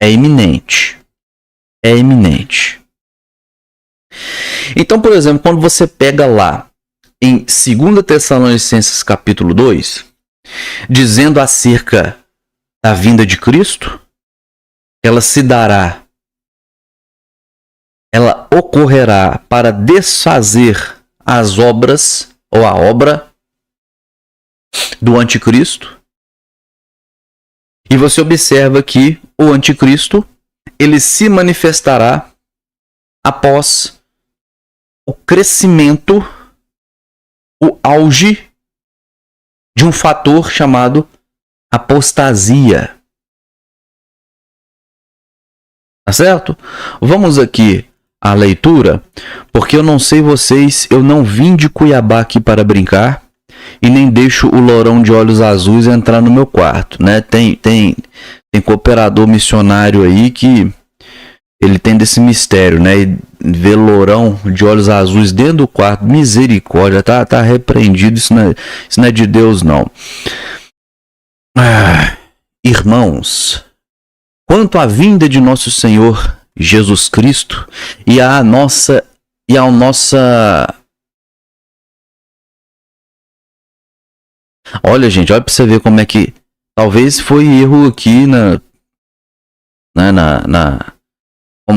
é iminente. É iminente. Então, por exemplo, quando você pega lá em 2 Tessalonicenses capítulo 2, dizendo acerca da vinda de Cristo, ela se dará, ela ocorrerá para desfazer as obras, ou a obra do anticristo. E você observa que o anticristo, ele se manifestará após o crescimento, o auge de um fator chamado apostasia. Tá certo? Vamos aqui à leitura, porque eu não sei vocês, eu não vim de Cuiabá aqui para brincar e nem deixo o lourão de olhos azuis entrar no meu quarto, né? Tem cooperador missionário aí que ele tem desse mistério, né? E ver lourão de olhos azuis dentro do quarto, misericórdia, tá repreendido, isso não é de Deus, não. Irmãos, quanto à vinda de nosso Senhor Jesus Cristo e ao nossa olha, gente, olha para você ver como é que talvez foi erro aqui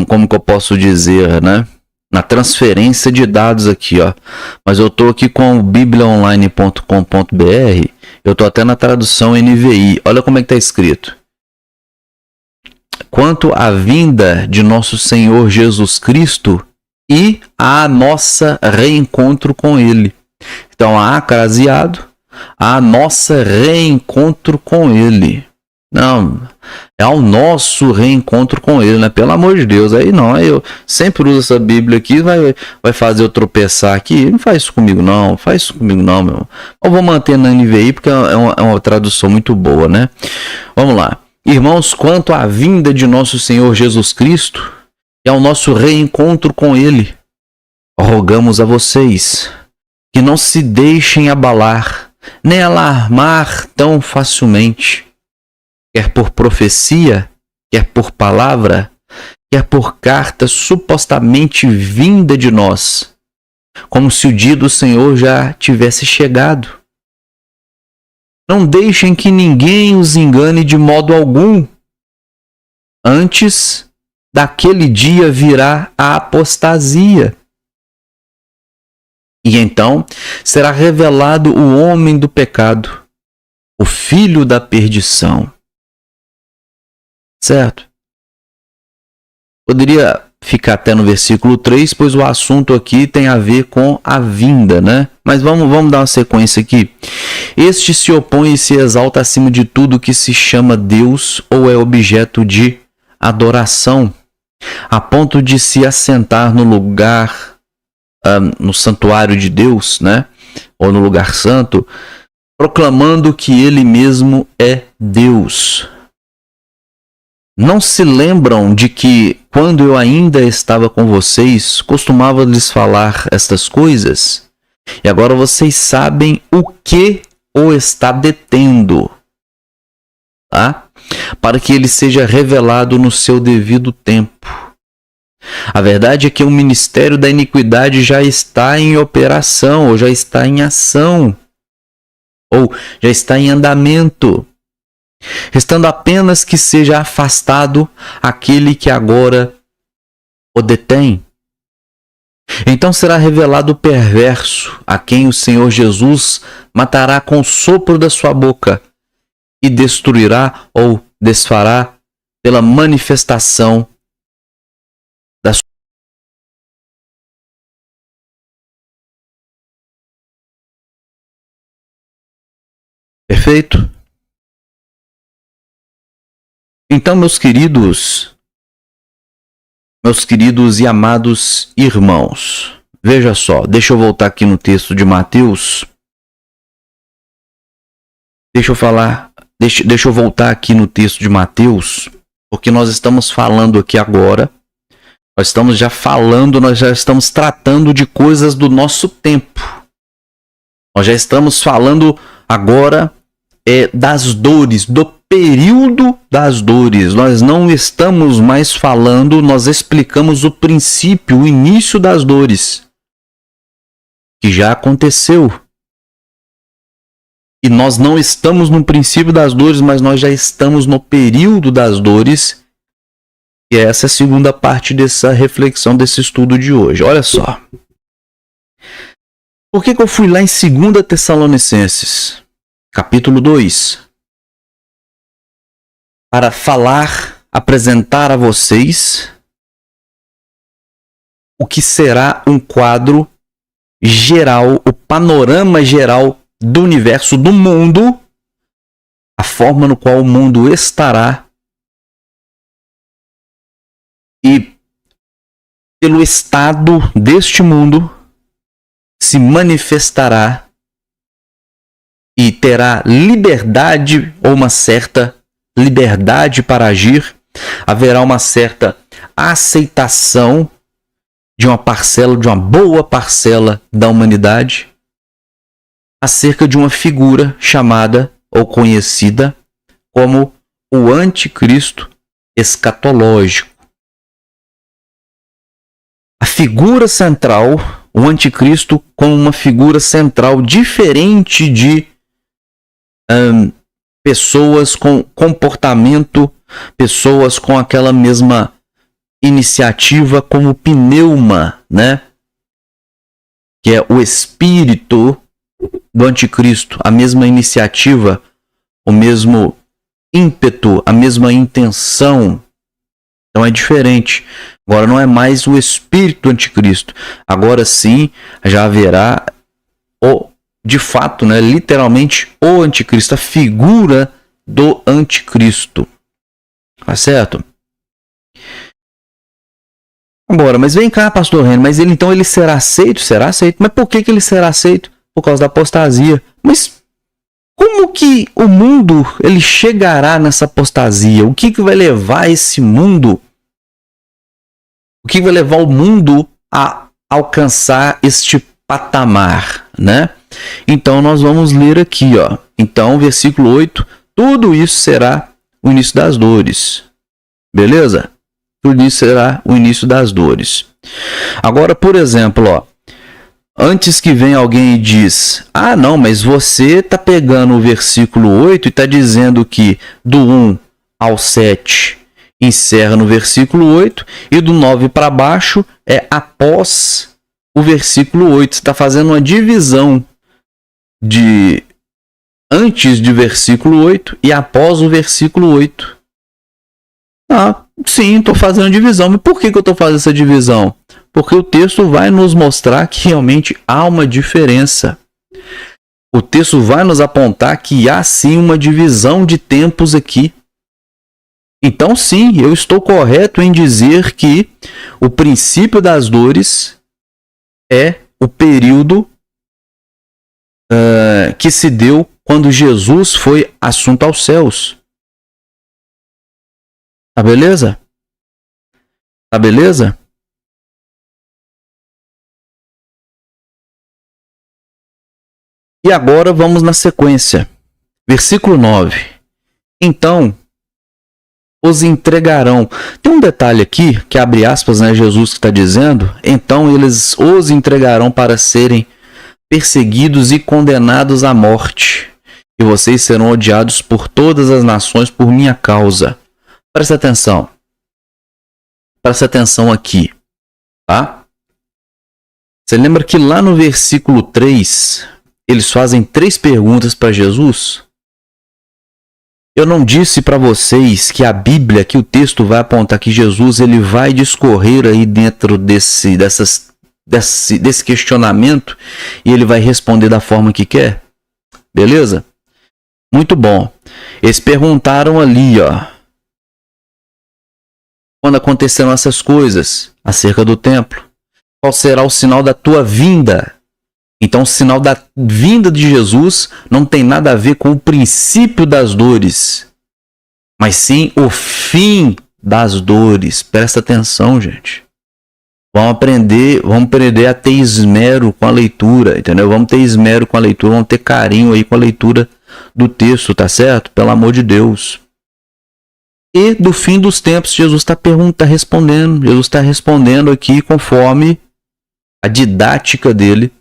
como que eu posso dizer, né? Na transferência de dados aqui, ó. Mas eu tô aqui com o bibliaonline.com.br, eu tô até na tradução NVI. Olha como é que tá escrito. Quanto à vinda de nosso Senhor Jesus Cristo e a nossa reencontro com Ele. Então, acraseado, a nossa reencontro com Ele. Não, é o nosso reencontro com Ele, né? Pelo amor de Deus, aí não, eu sempre uso essa Bíblia aqui, vai fazer eu tropeçar aqui, não faz isso comigo não, meu. Eu vou manter na NVI porque é uma tradução muito boa, né? Vamos lá. Irmãos, quanto à vinda de nosso Senhor Jesus Cristo e ao nosso reencontro com Ele, rogamos a vocês que não se deixem abalar, nem alarmar tão facilmente, quer por profecia, quer por palavra, quer por carta supostamente vinda de nós, como se o dia do Senhor já tivesse chegado. Não deixem que ninguém os engane de modo algum. Antes daquele dia virá a apostasia. E então será revelado o homem do pecado, o filho da perdição. Certo? Poderia ficar até no versículo 3, pois o assunto aqui tem a ver com a vinda, né? Mas vamos dar uma sequência aqui. Este se opõe e se exalta acima de tudo que se chama Deus ou é objeto de adoração, a ponto de se assentar no lugar, no santuário de Deus, né? Ou no lugar santo, proclamando que ele mesmo é Deus. Não se lembram de que, quando eu ainda estava com vocês, costumava lhes falar estas coisas? E agora vocês sabem o que o está detendo, tá? Para que ele seja revelado no seu devido tempo. A verdade é que o ministério da iniquidade já está em operação, ou já está em ação, ou já está em andamento, restando apenas que seja afastado aquele que agora o detém. Então será revelado o perverso, a quem o Senhor Jesus matará com o sopro da sua boca e destruirá ou desfará pela manifestação da sua. Perfeito? Então, meus queridos e amados irmãos, veja só, deixa eu voltar aqui no texto de Mateus. Deixa eu voltar aqui no texto de Mateus, porque nós estamos falando aqui agora, nós já estamos tratando de coisas do nosso tempo. Nós já estamos falando agora das dores, do período das dores. Nós não estamos mais falando, nós explicamos o princípio, o início das dores, que já aconteceu. E nós não estamos no princípio das dores, mas nós já estamos no período das dores. E essa é a segunda parte dessa reflexão, desse estudo de hoje. Olha só. Por que eu fui lá em 2 Tessalonicenses? capítulo 2, para falar, apresentar a vocês o que será um quadro geral, o panorama geral do universo, do mundo, a forma no qual o mundo estará e pelo estado deste mundo se manifestará e terá liberdade ou uma certa liberdade para agir, haverá uma certa aceitação de uma parcela, de uma boa parcela da humanidade, acerca de uma figura chamada ou conhecida como o anticristo escatológico. A figura central, o anticristo como uma figura central diferente de pessoas com comportamento, pessoas com aquela mesma iniciativa como pneuma, né? Que é o espírito do anticristo, a mesma iniciativa, o mesmo ímpeto, a mesma intenção. Então é diferente. Agora não é mais o espírito do anticristo. Agora sim já haverá de fato, né, literalmente o anticristo, a figura do anticristo. Tá certo? Agora, mas vem cá, pastor Renan, mas ele será aceito? Será aceito. Mas por que ele será aceito? Por causa da apostasia. Mas como que o mundo ele chegará nessa apostasia? O que vai levar esse mundo? O que vai levar o mundo a alcançar este patamar, né? Então nós vamos ler aqui, ó. Então, versículo 8, tudo isso será o início das dores. Beleza? Tudo isso será o início das dores. Agora, por exemplo, ó, antes que venha alguém e diz, ah, não, mas você está pegando o versículo 8 e está dizendo que do 1 ao 7 encerra no versículo 8 e do 9 para baixo é após o versículo 8. Você está fazendo uma divisão de antes de versículo 8 e após o versículo 8. Ah, sim, estou fazendo divisão. Mas por que eu estou fazendo essa divisão? Porque o texto vai nos mostrar que realmente há uma diferença. O texto vai nos apontar que há sim uma divisão de tempos aqui. Então sim, eu estou correto em dizer que o princípio das dores é o período que se deu quando Jesus foi assunto aos céus. Tá beleza? Tá beleza? E agora vamos na sequência. Versículo 9. Então os entregarão. Tem um detalhe aqui, que abre aspas, né, Jesus que está dizendo. Então eles os entregarão para serem perseguidos e condenados à morte. E vocês serão odiados por todas as nações por minha causa. Presta atenção. Presta atenção aqui. Tá? Você lembra que lá no versículo 3, eles fazem 3 perguntas para Jesus? Eu não disse para vocês que a Bíblia, que o texto vai apontar que Jesus ele vai discorrer aí dentro desse questionamento e ele vai responder da forma que quer? Beleza? Muito bom. Eles perguntaram ali, ó, quando aconteceram essas coisas acerca do templo, qual será o sinal da tua vinda? Então, o sinal da vinda de Jesus não tem nada a ver com o princípio das dores, mas sim o fim das dores. Presta atenção, gente. Vamos aprender a ter esmero com a leitura, entendeu? Vamos ter esmero com a leitura, vamos ter carinho aí com a leitura do texto, tá certo? Pelo amor de Deus. E do fim dos tempos, Jesus está respondendo. Jesus está respondendo aqui conforme a didática dele,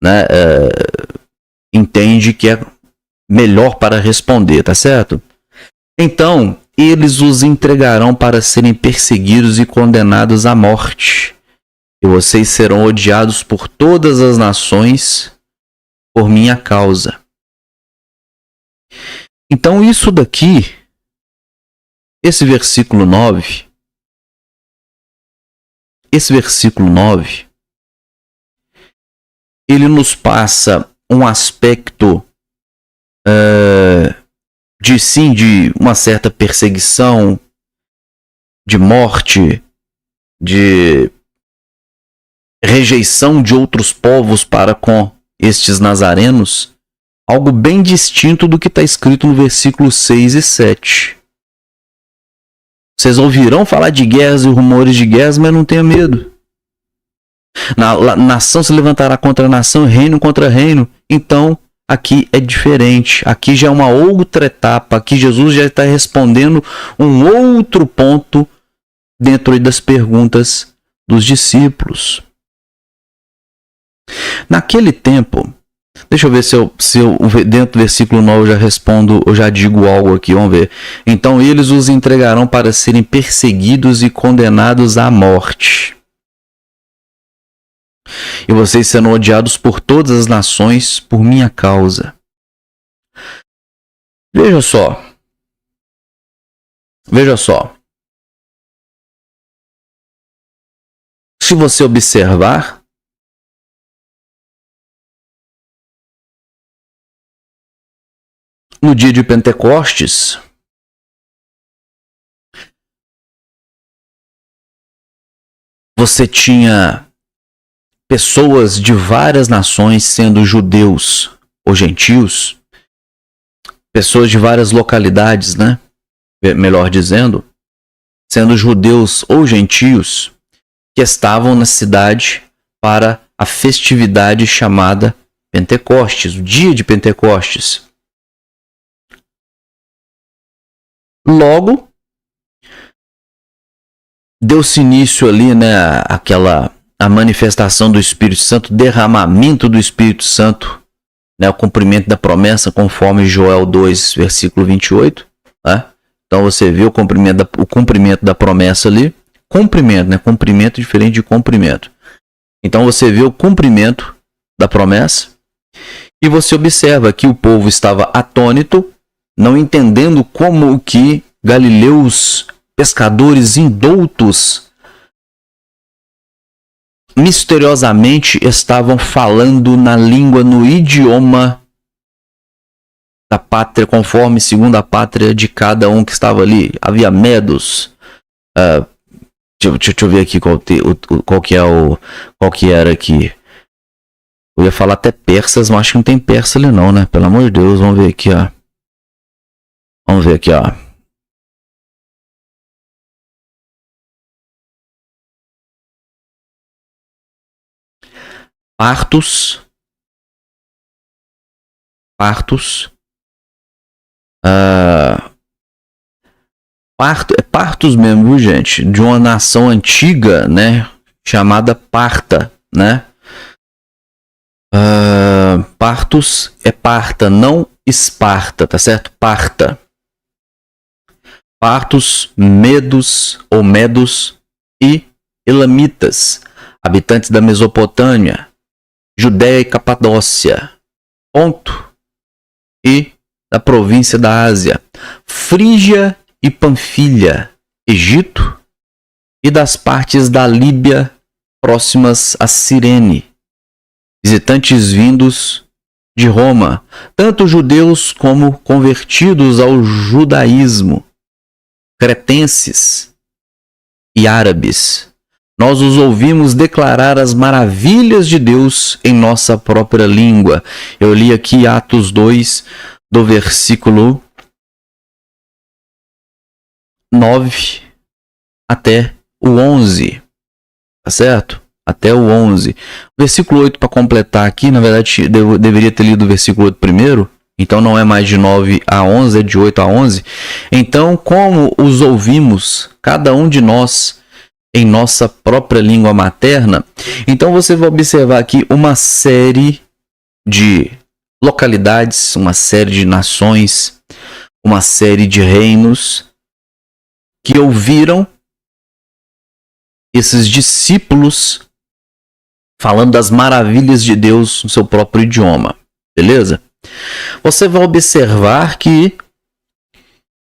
né, entende que é melhor para responder, tá certo? Então, eles os entregarão para serem perseguidos e condenados à morte. E vocês serão odiados por todas as nações por minha causa. Então isso daqui, esse versículo 9, ele nos passa um aspecto de uma certa perseguição, de morte, de rejeição de outros povos para com estes nazarenos, algo bem distinto do que está escrito no versículo 6 e 7. Vocês ouvirão falar de guerras e rumores de guerras, mas não tenha medo. Nação se levantará contra nação, reino contra reino. Então, aqui é diferente. Aqui já é uma outra etapa. Aqui Jesus já está respondendo um outro ponto dentro das perguntas dos discípulos. Naquele tempo, deixa eu ver se eu dentro do versículo 9 eu já respondo, eu já digo algo aqui, vamos ver. Então eles os entregarão para serem perseguidos e condenados à morte. E vocês serão odiados por todas as nações por minha causa. Veja só. Se você observar, no dia de Pentecostes, você tinha pessoas de várias nações, sendo judeus ou gentios, pessoas de várias localidades, né? Melhor dizendo, sendo judeus ou gentios, que estavam na cidade para a festividade chamada Pentecostes, o dia de Pentecostes. Logo, deu-se início ali, né, a manifestação do Espírito Santo, derramamento do Espírito Santo, né, o cumprimento da promessa, conforme Joel 2, versículo 28. Né? Então você vê o cumprimento da promessa ali. Cumprimento, né? Cumprimento diferente de cumprimento. Então você vê o cumprimento da promessa e você observa que o povo estava atônito, não entendendo como que galileus, pescadores indoutos, misteriosamente estavam falando na língua, no idioma da pátria, conforme segundo a pátria de cada um que estava ali. Havia medos. Deixa eu ver aqui qual que era aqui. Eu ia falar até persas, mas acho que não tem persa ali não, né? Pelo amor de Deus, vamos ver aqui, ó. Partos. Partos mesmo, viu, gente? De uma nação antiga, né? Chamada Parta, né? Partos é Parta, não Esparta, tá certo? Parta. Partos, medos ou medos e elamitas, habitantes da Mesopotâmia, Judéia e Capadócia, Ponto e da província da Ásia, Frígia e Panfilha, Egito e das partes da Líbia próximas a Cirene, visitantes vindos de Roma, tanto judeus como convertidos ao judaísmo, cretenses e árabes. Nós os ouvimos declarar as maravilhas de Deus em nossa própria língua. Eu li aqui Atos 2, do versículo 9 até o 11. Tá certo? Até o 11. Versículo 8 para completar aqui, na verdade deveria ter lido o versículo 8 primeiro. Então não é mais de 9 a 11, é de 8 a 11. Então, como os ouvimos, cada um de nós, em nossa própria língua materna, então você vai observar aqui uma série de localidades, uma série de nações, uma série de reinos que ouviram esses discípulos falando das maravilhas de Deus no seu próprio idioma. Beleza? Você vai observar que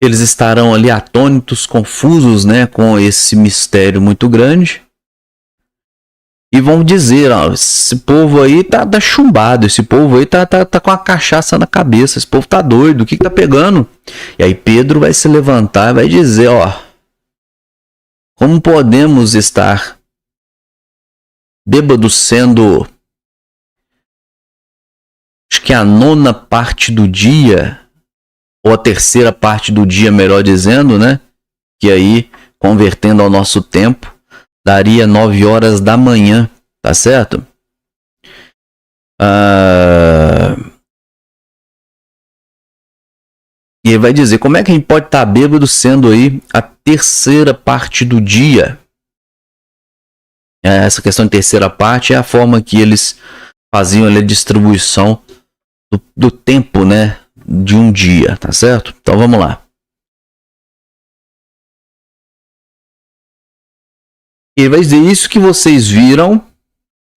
Eles estarão ali atônitos, confusos, né, com esse mistério muito grande. E vão dizer, ó, esse povo aí tá chumbado, esse povo aí tá com a cachaça na cabeça, esse povo tá doido, o que tá pegando? E aí Pedro vai se levantar e vai dizer, ó, como podemos estar bêbados sendo, acho que a 9ª parte do dia, ou a 3ª parte do dia, melhor dizendo, né? Que aí, convertendo ao nosso tempo, daria 9 horas da manhã, tá certo? E ele vai dizer, como é que a gente pode estar bêbado sendo aí a 3ª parte do dia? Essa questão de 3ª parte é a forma que eles faziam ali a distribuição do tempo, né? De um dia, tá certo? Então vamos lá. Ele vai dizer, isso que vocês viram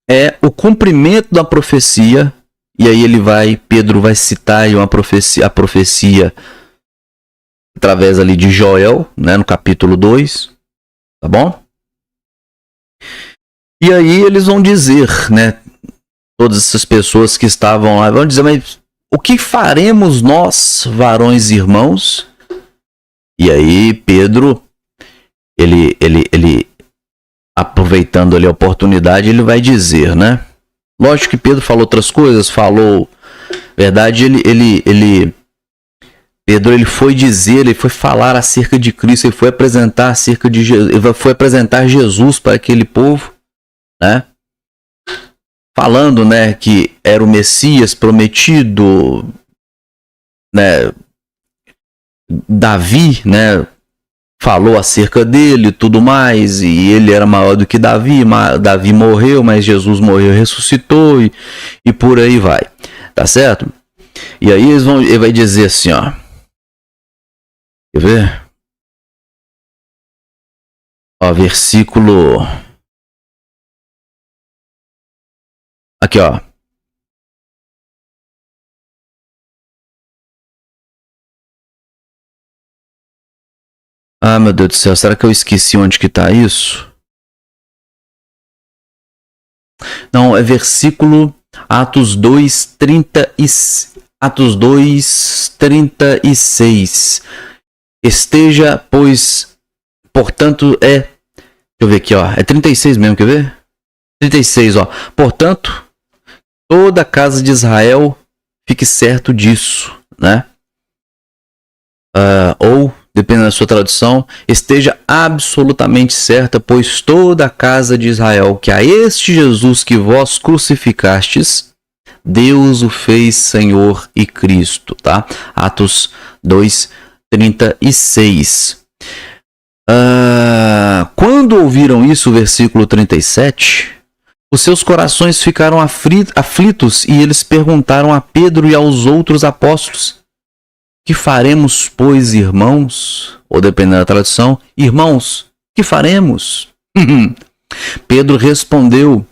é o cumprimento da profecia. E aí Pedro vai citar a profecia através ali de Joel, né, no capítulo 2, tá bom? E aí eles vão dizer, né, todas essas pessoas que estavam lá, vão dizer, mas o que faremos nós, varões e irmãos? E aí Pedro, ele aproveitando ali a oportunidade, ele vai dizer, né? Lógico que Pedro falou outras coisas, verdade, Pedro ele foi dizer, ele foi falar acerca de Cristo, ele foi apresentar ele foi apresentar Jesus para aquele povo, né? Falando, né, que era o Messias prometido, né? Davi, né, falou acerca dele e tudo mais, e ele era maior do que Davi, Davi morreu, mas Jesus morreu e ressuscitou, e por aí vai, tá certo? E aí ele vai dizer assim, ó, quer ver? Ó, versículo, aqui ó, ah, meu Deus do céu, será que eu esqueci onde que tá isso? Não, é versículo Atos 2:36. Esteja, pois, portanto, deixa eu ver aqui, ó, é 36 mesmo, quer ver? 36, ó, portanto, toda a casa de Israel fique certo disso, né? Ou, dependendo da sua tradução, esteja absolutamente certa, pois toda a casa de Israel, que a este Jesus que vós crucificastes, Deus o fez Senhor e Cristo, tá? Atos 2:36. Quando ouviram isso, versículo 37, os seus corações ficaram aflitos e eles perguntaram a Pedro e aos outros apóstolos, que faremos, pois, irmãos? Ou dependendo da tradução, irmãos, que faremos? Pedro respondeu,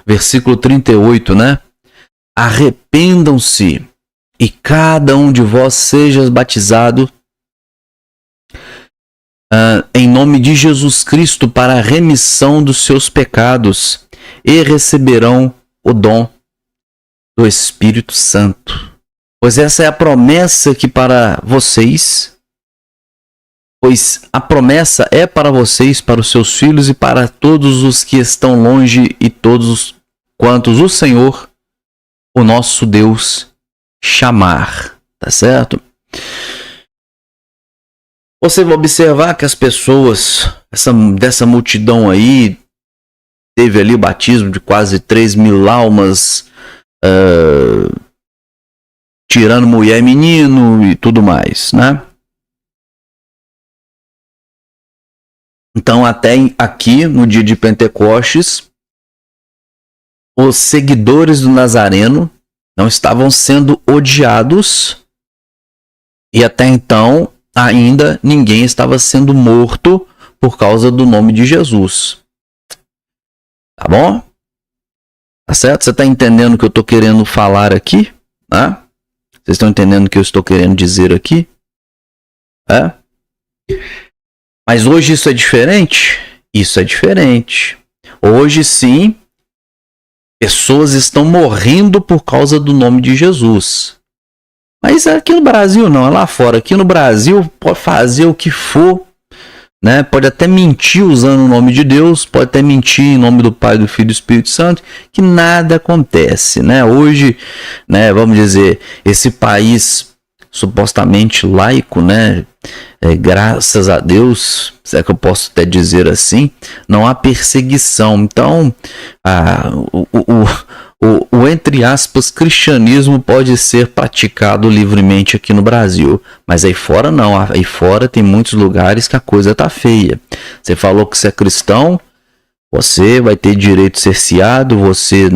versículo 38, né? Arrependam-se e cada um de vós seja batizado em nome de Jesus Cristo para a remissão dos seus pecados e receberão o dom do Espírito Santo. Pois essa é a promessa que para vocês, pois a promessa é para vocês, para os seus filhos e para todos os que estão longe e todos quantos o Senhor, o nosso Deus, chamar. Tá certo? Você vai observar que as pessoas, dessa multidão aí, teve ali o batismo de quase 3.000 almas, tirando mulher e menino e tudo mais, né? Então, até aqui, no dia de Pentecostes, os seguidores do Nazareno não estavam sendo odiados e até então ainda ninguém estava sendo morto por causa do nome de Jesus. Tá bom? Tá certo? Você está entendendo o que eu estou querendo falar aqui? Né? Vocês estão entendendo o que eu estou querendo dizer aqui? É? Mas hoje isso é diferente? Isso é diferente. Hoje sim, pessoas estão morrendo por causa do nome de Jesus. Mas aqui no Brasil não, é lá fora. Aqui no Brasil pode fazer o que for, né? Pode até mentir usando o nome de Deus, pode até mentir em nome do Pai, do Filho e do Espírito Santo, que nada acontece, né? Hoje, né, vamos dizer, esse país supostamente laico, né? Graças a Deus, se é que eu posso até dizer assim, não há perseguição. Então, o entre aspas cristianismo pode ser praticado livremente aqui no Brasil, mas aí fora não. Aí fora tem muitos lugares que a coisa tá feia. Você falou que você é cristão, você vai ter direito cerceado, você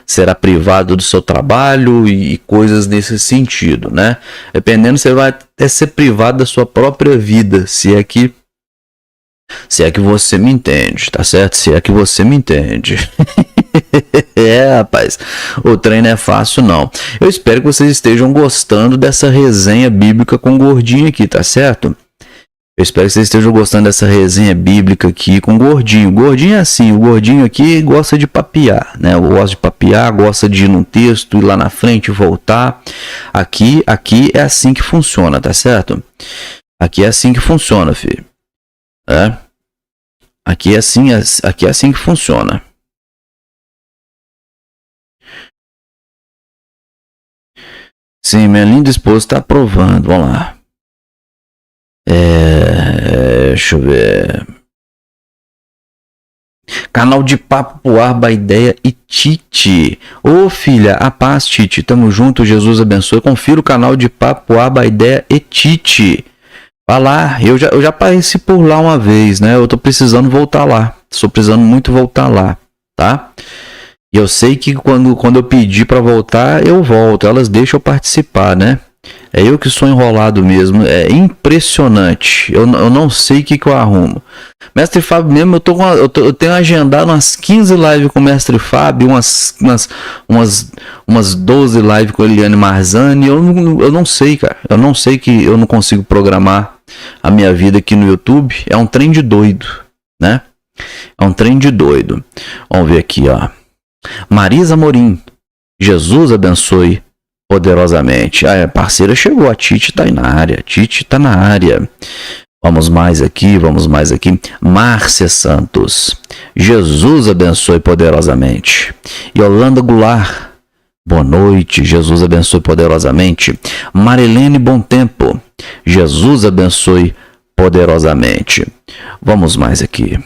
será privado do seu trabalho e coisas nesse sentido, né? Dependendo, você vai até ser privado da sua própria vida, se é que você me entende, tá certo? Se é que você me entende. Rapaz, o trem não é fácil não. Eu espero que vocês estejam gostando dessa resenha bíblica com o Gordinho aqui, tá certo? Eu espero que vocês estejam gostando dessa resenha bíblica aqui com o Gordinho. O Gordinho é assim, o Gordinho aqui gosta de papear, né? Gosta de papear, gosta de ir num texto, ir lá na frente, voltar. Aqui é assim que funciona, tá certo? Aqui é assim que funciona, filho. Aqui é assim que funciona. Sim, minha linda esposa está aprovando. Vamos lá. Deixa eu ver. Canal de Papo pro Arba Ideia e Tite. Ô filha, a paz, Tite. Tamo junto, Jesus abençoe. Confira o canal de Papo pro Arba Ideia e Tite. Vai lá, eu já apareci por lá uma vez, né? Eu tô precisando voltar lá. Estou precisando muito voltar lá, tá? E eu sei que quando eu pedir para voltar, eu volto. Elas deixam eu participar, né? É eu que sou enrolado mesmo. É impressionante. Eu não sei o que eu arrumo. Mestre Fábio mesmo, eu tenho agendado umas 15 lives com o Mestre Fábio, umas 12 lives com a Eliane Marzani. Eu não sei, cara. Eu não sei que eu não consigo programar a minha vida aqui no YouTube. É um trem de doido, né? É um trem de doido. Vamos ver aqui, ó. Marisa Morim. Jesus abençoe poderosamente. A parceira chegou, a Tite tá aí na área. Tite tá na área. Vamos mais aqui. Márcia Santos. Jesus abençoe poderosamente. Yolanda Goulart. Boa noite. Jesus abençoe poderosamente. Marilene Bom Tempo. Jesus abençoe poderosamente. Vamos mais aqui.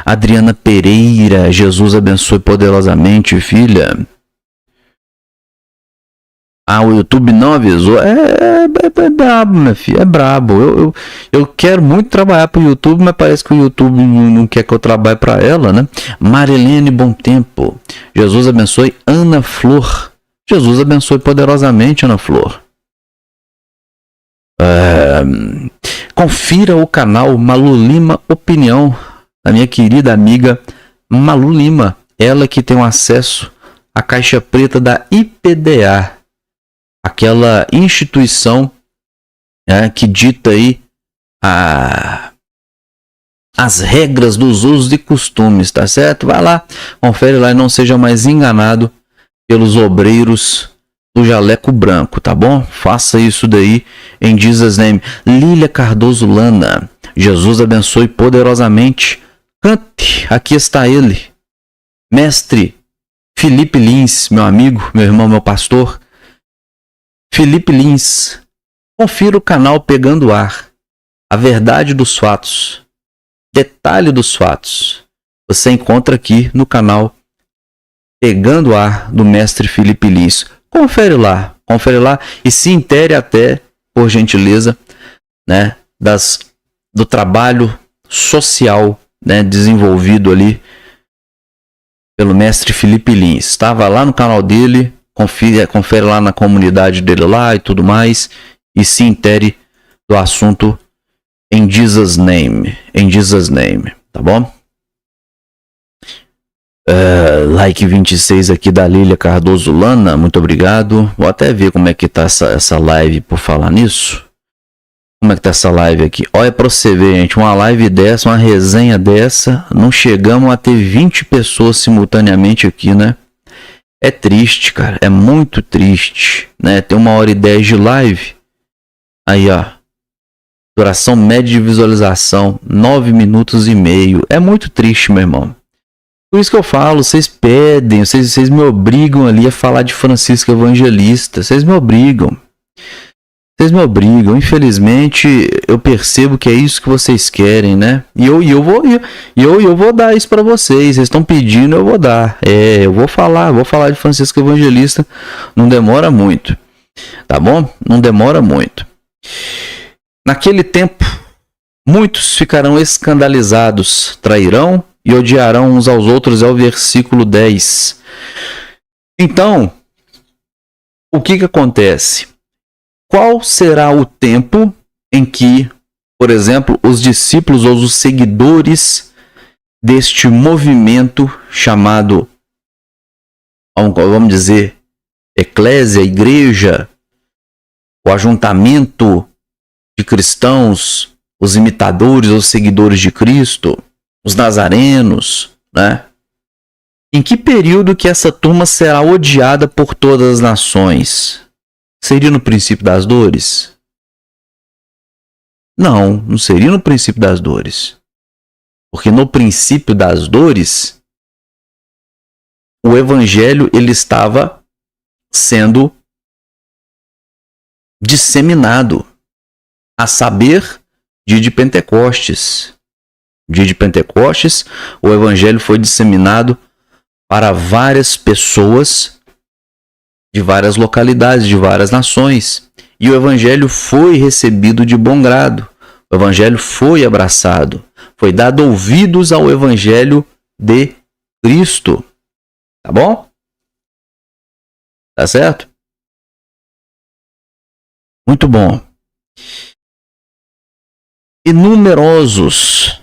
Adriana Pereira. Jesus abençoe poderosamente, filha. O YouTube não avisou. É brabo, minha filha. É brabo. Eu quero muito trabalhar pro YouTube, mas parece que o YouTube não quer que eu trabalhe para ela, né? Marilene Bom Tempo. Jesus abençoe Ana Flor. Jesus abençoe poderosamente, Ana Flor. Confira o canal Malu Lima Opinião, da minha querida amiga Malu Lima. Ela que tem um acesso à caixa preta da IPDA. Aquela instituição que dita aí as regras dos usos e costumes, tá certo? Vai lá, confere lá e não seja mais enganado pelos obreiros do jaleco branco, tá bom? Faça isso daí em Jesus name. Lília Cardoso Lana. Jesus abençoe poderosamente. Cante, aqui está ele. Mestre Felipe Lins, meu amigo, meu irmão, meu pastor. Felipe Lins, confira o canal Pegando Ar, a verdade dos fatos, detalhe dos fatos. Você encontra aqui no canal Pegando Ar do Mestre Felipe Lins. Confere lá e se intere até, por gentileza, né, do trabalho social, né, desenvolvido ali pelo Mestre Felipe Lins. Estava lá no canal dele. Confere lá na comunidade dele lá e tudo mais. E se intere do assunto em Jesus name. Tá bom? Like 26 aqui da Lília Cardoso Lana, muito obrigado. Vou até ver como é que tá essa live por falar nisso. Como é que tá essa live aqui? Olha pra você ver, gente, uma live dessa, uma resenha dessa, não chegamos a ter 20 pessoas simultaneamente aqui, né? É triste, cara, é muito triste, né? Tem 1h10 de live. Aí, ó. Duração média de visualização, 9 minutos e meio. É muito triste, meu irmão. Por isso que eu falo, vocês pedem, vocês me obrigam ali a falar de Francisco Evangelista. Vocês me obrigam. Vocês me obrigam. Infelizmente, eu percebo que é isso que vocês querem, né? E eu vou dar isso para vocês. Vocês estão pedindo, eu vou dar. Eu vou falar de Francisco Evangelista. Não demora muito. Tá bom? Não demora muito. Naquele tempo, muitos ficarão escandalizados, trairão e odiarão uns aos outros, é o versículo 10. Então, o que acontece? Qual será o tempo em que, por exemplo, os discípulos ou os seguidores deste movimento chamado, vamos dizer, eclésia, igreja, o ajuntamento de cristãos, os imitadores, os seguidores de Cristo, os nazarenos, né? Em que período que essa turma será odiada por todas as nações? Seria no princípio das dores? Não seria no princípio das dores. Porque no princípio das dores, o evangelho ele estava sendo disseminado, a saber, dia de Pentecostes. Dia de Pentecostes, o evangelho foi disseminado para várias pessoas de várias localidades, de várias nações. E o evangelho foi recebido de bom grado. O evangelho foi abraçado. Foi dado ouvidos ao evangelho de Cristo. Tá bom? Tá certo? Muito bom. E numerosos.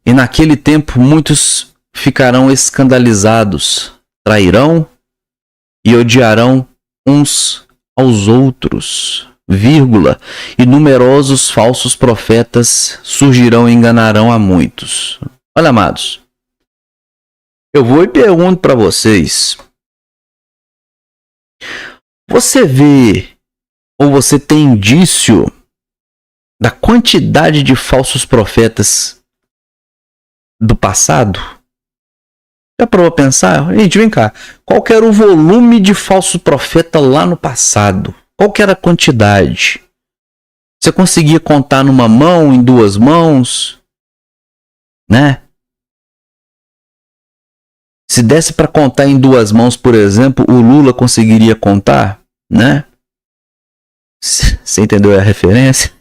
E naquele tempo muitos ficarão escandalizados, trairão e odiarão uns aos outros, vírgula, e numerosos falsos profetas surgirão e enganarão a muitos. Olha, amados, eu vou e pergunto para vocês, você vê ou você tem indício da quantidade de falsos profetas do passado? Já parou pra pensar? Gente, vem cá. Qual que era o volume de falso profeta lá no passado? Qual que era a quantidade? Você conseguia contar numa mão, em duas mãos? Né? Se desse para contar em duas mãos, por exemplo, o Lula conseguiria contar? Né? Você entendeu a referência?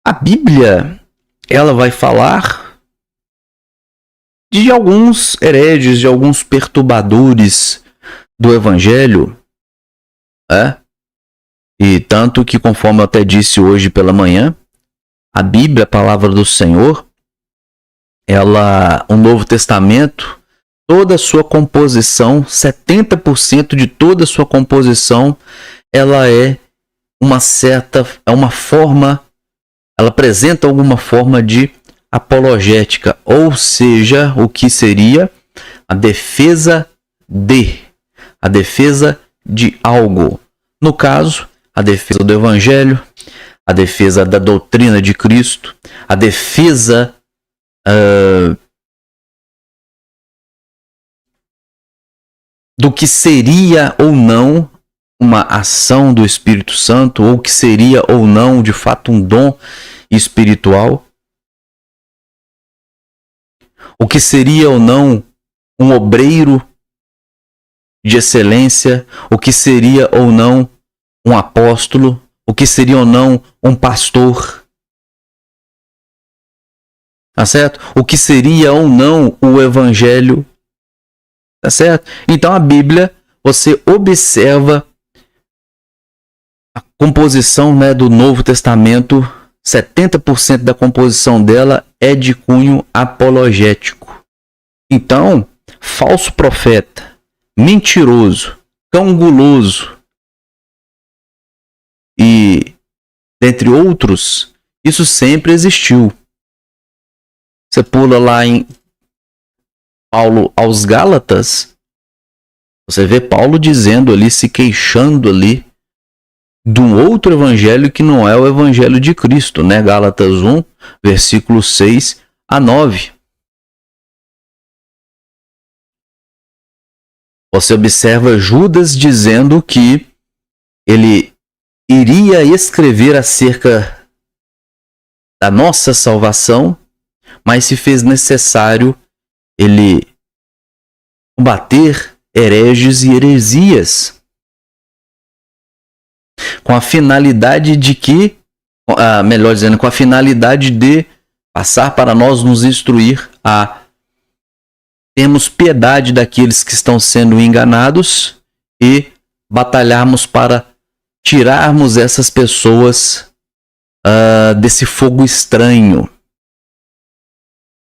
A Bíblia, ela vai falar de alguns hereges, de alguns perturbadores do Evangelho, E tanto que, conforme eu até disse hoje pela manhã, a Bíblia, a palavra do Senhor, o Novo Testamento, toda a sua composição, 70% de toda a sua composição, ela ela apresenta alguma forma de apologética, ou seja, o que seria a defesa de algo. No caso, a defesa do Evangelho, a defesa da doutrina de Cristo, a defesa do que seria ou não uma ação do Espírito Santo, ou que seria ou não, de fato, um dom espiritual, o que seria ou não um obreiro de excelência, o que seria ou não um apóstolo, o que seria ou não um pastor, tá certo? O que seria ou não o Evangelho, tá certo? Então a Bíblia, você observa a composição, né, do Novo Testamento, 70% da composição dela é de cunho apologético. Então, falso profeta, mentiroso, cão guloso e, dentre outros, isso sempre existiu. Você pula lá em Paulo aos Gálatas, você vê Paulo dizendo ali, se queixando ali de um outro evangelho que não é o evangelho de Cristo, né? Gálatas 1, versículos 6 a 9. Você observa Judas dizendo que ele iria escrever acerca da nossa salvação, mas se fez necessário ele combater hereges e heresias, com a finalidade de que, melhor dizendo, com a finalidade de passar para nós nos instruir a termos piedade daqueles que estão sendo enganados e batalharmos para tirarmos essas pessoas desse fogo estranho.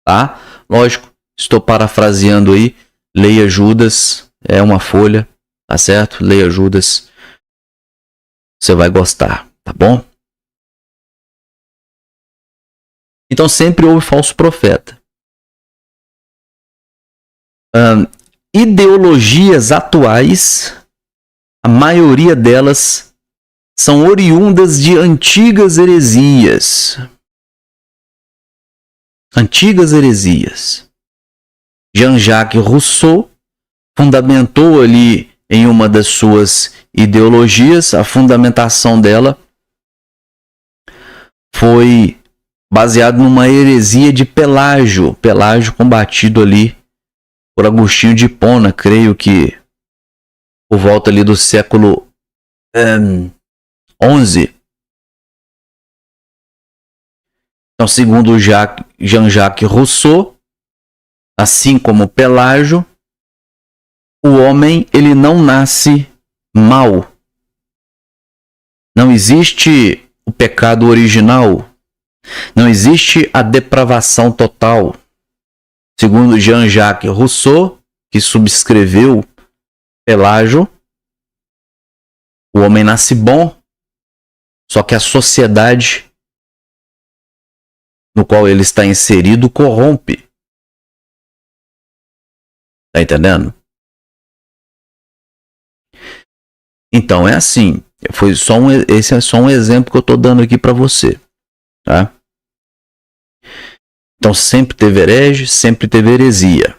Tá? Lógico, estou parafraseando aí. Leia Judas, é uma folha, tá certo? Leia Judas, você vai gostar, tá bom? Então sempre houve falso profeta. Ideologias atuais, a maioria delas são oriundas de antigas heresias. Antigas heresias. Jean-Jacques Rousseau fundamentou ali em uma das suas ideologias, a fundamentação dela foi baseada numa heresia de Pelágio. Pelágio combatido ali por Agostinho de Hipona, creio que por volta ali do século XI. Então, segundo Jean-Jacques Rousseau, assim como Pelágio, o homem ele não nasce mau. Não existe o pecado original. Não existe a depravação total. Segundo Jean-Jacques Rousseau, que subscreveu Pelágio, o homem nasce bom, só que a sociedade no qual ele está inserido corrompe. Tá entendendo? Então é assim. Esse é só um exemplo que eu estou dando aqui para você, tá? Então sempre teve herege, sempre teve heresia.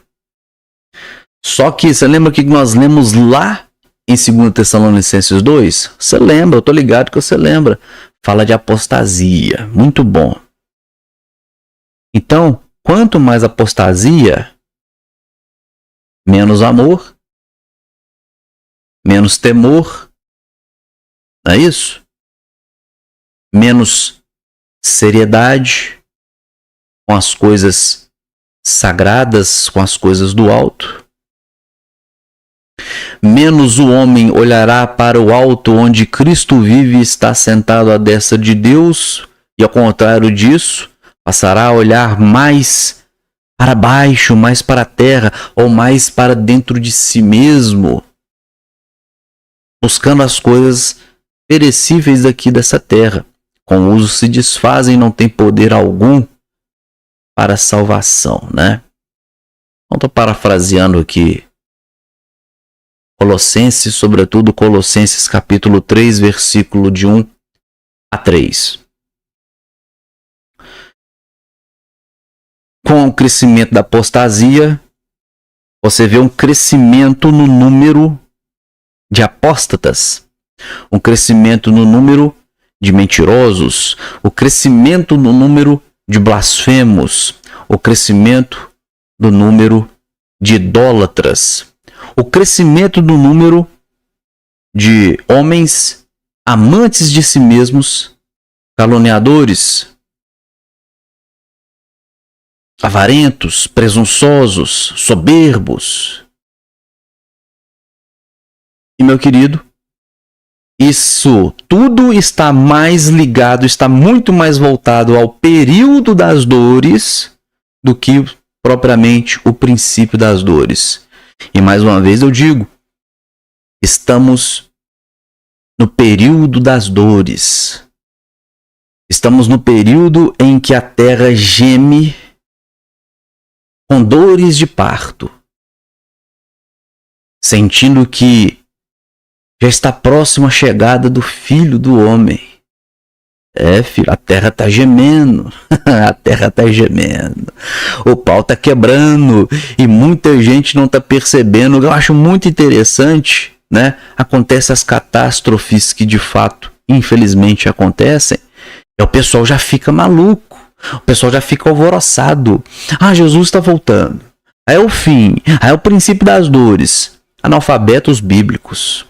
Só que você lembra que nós lemos lá em 2 Tessalonicenses 2? Você lembra, eu tô ligado que você lembra. Fala de apostasia. Muito bom. Então, quanto mais apostasia, menos amor, menos temor, não é isso? Menos seriedade com as coisas sagradas, com as coisas do alto. Menos o homem olhará para o alto onde Cristo vive e está sentado à destra de Deus, e ao contrário disso, passará a olhar mais para baixo, mais para a terra, ou mais para dentro de si mesmo, buscando as coisas perecíveis daqui dessa terra. Com o uso se desfazem e não tem poder algum para a salvação, né? Então, estou parafraseando aqui Colossenses, sobretudo Colossenses capítulo 3, versículo de 1 a 3. Com o crescimento da apostasia, você vê um crescimento no número de apóstatas, um crescimento no número de mentirosos, o crescimento no número de blasfemos, o crescimento do número de idólatras, o crescimento do número de homens amantes de si mesmos, caluniadores, avarentos, presunçosos, soberbos. E, meu querido, Isso tudo está mais ligado, está muito mais voltado ao período das dores do que propriamente o princípio das dores. E mais uma vez eu digo, estamos no período das dores. Estamos no período em que a terra geme com dores de parto, sentindo que já está próximo a chegada do Filho do Homem. Filho, a terra está gemendo, a terra está gemendo, o pau está quebrando e muita gente não está percebendo. Eu acho muito interessante, né? Acontecem as catástrofes que de fato, infelizmente, acontecem, e o pessoal já fica maluco, o pessoal já fica alvoroçado. Jesus está voltando, aí é o fim, aí é o princípio das dores. Analfabetos bíblicos.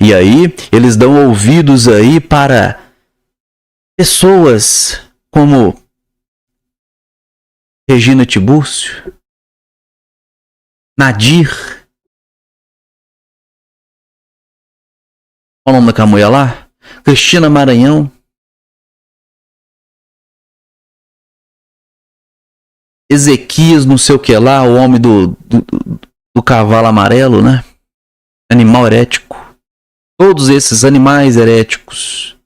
E aí eles dão ouvidos aí para pessoas como Regina Tiburcio, Nadir, qual o nome daquela mulher lá? Cristina Maranhão, Ezequias não sei o que lá, o homem do cavalo amarelo, né? Animal herético. Todos esses animais heréticos.